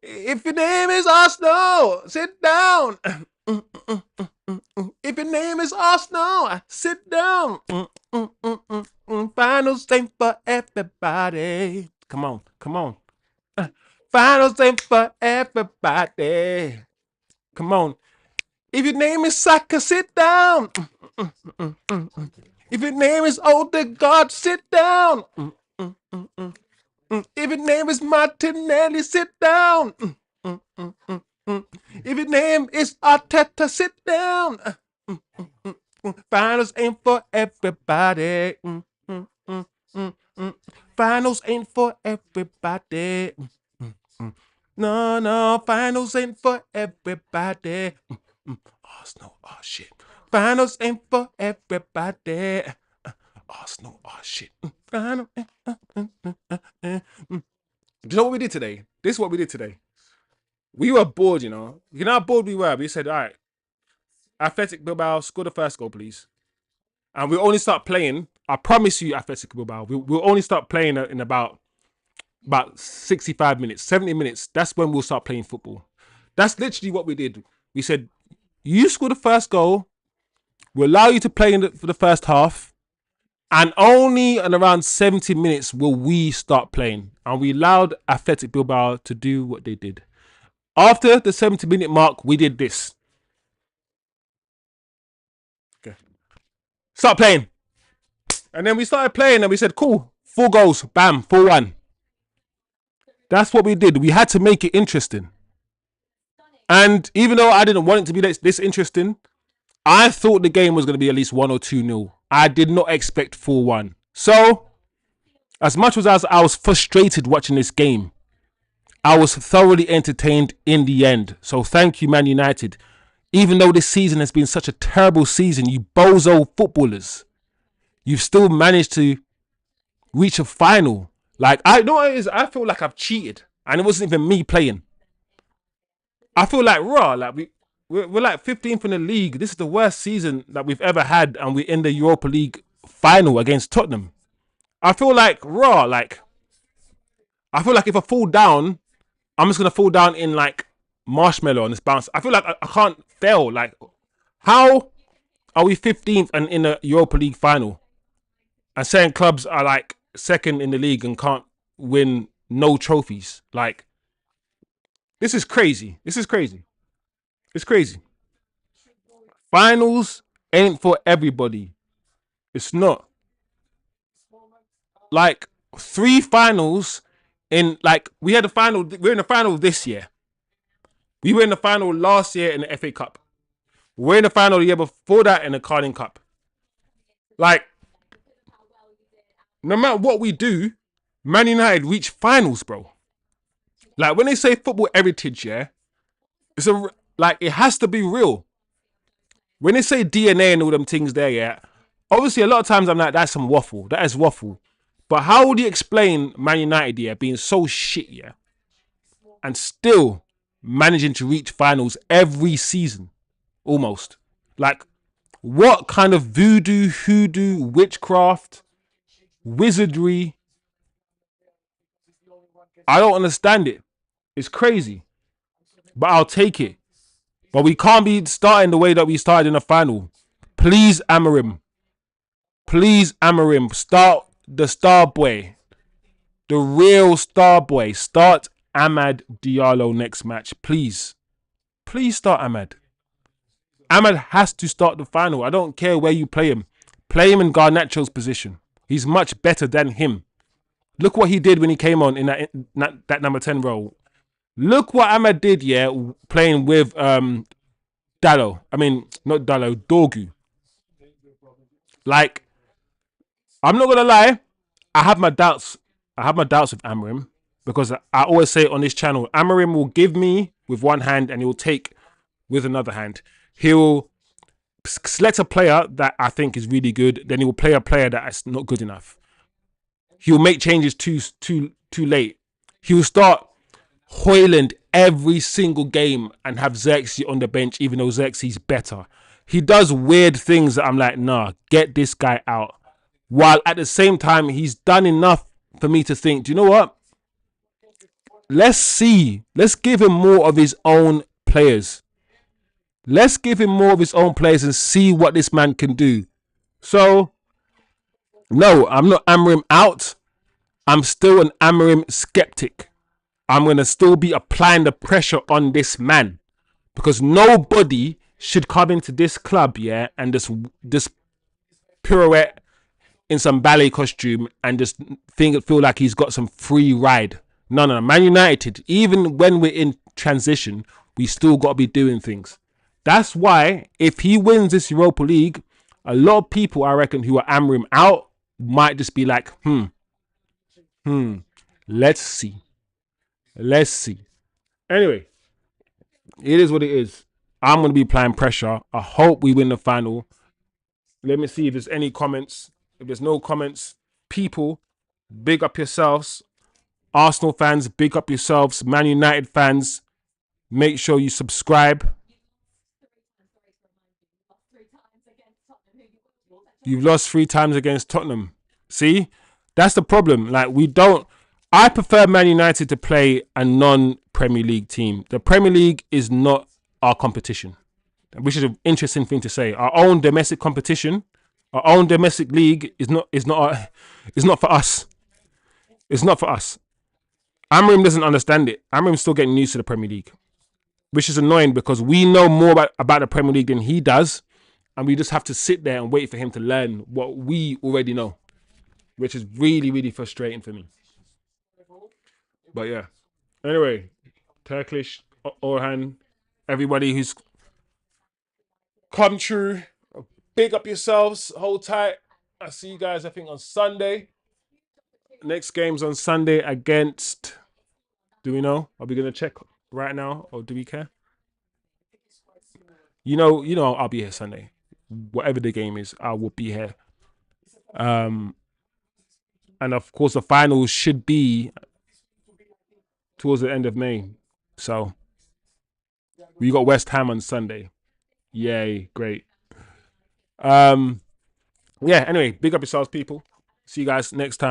If your name is Arsenal, sit down. If your name is Arsenal, sit down. Finals ain't for everybody. Come on, come on. Finals ain't for everybody. Come on. If your name is Saka, sit down. If your name is Odegaard, sit down. If your name is Martinelli, sit down. If your name is Arteta, sit down. Finals ain't for everybody. Finals ain't for everybody. No, finals ain't for everybody. Arsenal, oh shit. Finals ain't for everybody. Arsenal, oh shit. Do you know what we did today? This is what we did today. We were bored, you know. You know how bored we were? We said, all right, Athletic Bilbao, score the first goal, please. And we'll only start playing. I promise you, Athletic Bilbao, we'll only start playing in about 65 minutes, 70 minutes. That's when we'll start playing football. That's literally what we did. We said, you score the first goal, we'll allow you to play for the first half, and only in around 70 minutes will we start playing. And we allowed Athletic Bilbao to do what they did. After the 70-minute mark, we did this. Okay. Start playing. And then we started playing and we said, cool, 4 goals, bam, 4-1. That's what we did. We had to make it interesting. And even though I didn't want it to be this interesting, I thought the game was going to be at least 1 or 2-0. I did not expect 4-1. So, as much as I was frustrated watching this game, I was thoroughly entertained in the end. So thank you, Man United. Even though this season has been such a terrible season, you bozo footballers, you've still managed to reach a final. Like, I know what it is. I feel like I've cheated, and it wasn't even me playing. I feel like like we're like 15th in the league. This is the worst season that we've ever had, and we're in the Europa League final against Tottenham. I feel like I feel like if I fall down, I'm just gonna fall down in like marshmallow on this bounce. I feel like I can't fail. Like, how are we 15th and in the Europa League final, and certain clubs are like second in the league and can't win no trophies? Like, this is crazy. This is crazy. It's crazy. Finals ain't for everybody. It's not. Like, 3 finals in, like, we had a final. We're in the final this year. We were in the final last year in the FA Cup. We're in the final the year before that in the Carling Cup. Like, no matter what we do, Man United reach finals, bro. Like, when they say football heritage, yeah, it's like, it has to be real. When they say DNA and all them things there, yeah, obviously a lot of times I'm like, that's some waffle. That is waffle. But how would you explain Man United, yeah, being so shit, yeah, and still managing to reach finals every season, almost? Like, what kind of voodoo, hoodoo, witchcraft, wizardry? I don't understand it. It's crazy. But I'll take it. But we can't be starting the way that we started in the final. Please, Amorim. Please, Amorim. Start the star boy. The real star boy. Start Amad Diallo next match. Please. Please start Amad. Amad has to start the final. I don't care where you play him. Play him in Garnacho's position. He's much better than him. Look what he did when he came on in that number 10 role. Look what Amad did, yeah, playing with Dalot. I mean, not Dalot, Dorgu. Like, I'm not going to lie. I have my doubts. I have my doubts with Amorim, because I always say on this channel, Amorim will give me with one hand and he will take with another hand. He'll select a player that I think is really good. Then he will play a player that is not good enough. He'll make changes too late. He'll start hojlund every single game and have Zirkzee on the bench, even though Zirkzee's better. He does weird things that I'm like, nah, get this guy out. While at the same time, he's done enough for me to think, do you know what? Let's see. Let's give him more of his own players. Let's give him more of his own players and see what this man can do. So, no, I'm not Amorim out. I'm still an Amorim skeptic. I'm going to still be applying the pressure on this man, because nobody should come into this club, yeah, and just pirouette in some ballet costume and just feel like he's got some free ride. No. Man United, even when we're in transition, we still got to be doing things. That's why if he wins this Europa League, a lot of people, I reckon, who are Amorim out might just be like, let's see. Let's see. Anyway, it is what it is. I'm going to be applying pressure. I hope we win the final. Let me see if there's any comments. If there's no comments, people, big up yourselves. Arsenal fans, big up yourselves. Man United fans, Make sure you subscribe. You've lost 3 times against Tottenham. See? That's the problem. Like, we don't... I prefer Man United to play a non-Premier League team. The Premier League is not our competition, which is an interesting thing to say. Our own domestic competition, our own domestic league is not for us. It's not for us. Amrim doesn't understand it. Amrim's still getting used to the Premier League, which is annoying because we know more about the Premier League than he does, and we just have to sit there and wait for him to learn what we already know, which is really, really frustrating for me. But yeah. Anyway, Turkish, Orhan, everybody who's come true, big up yourselves, hold tight. I see you guys, I think, on Sunday. Next game's on Sunday against... Do we know? Are we going to check right now, or do we care? You know, I'll be here Sunday. Whatever the game is, I will be here. And of course, the finals should be towards the end of May. So we got West Ham on Sunday. Yay, great. Yeah, anyway, big up yourselves, people. See you guys next time.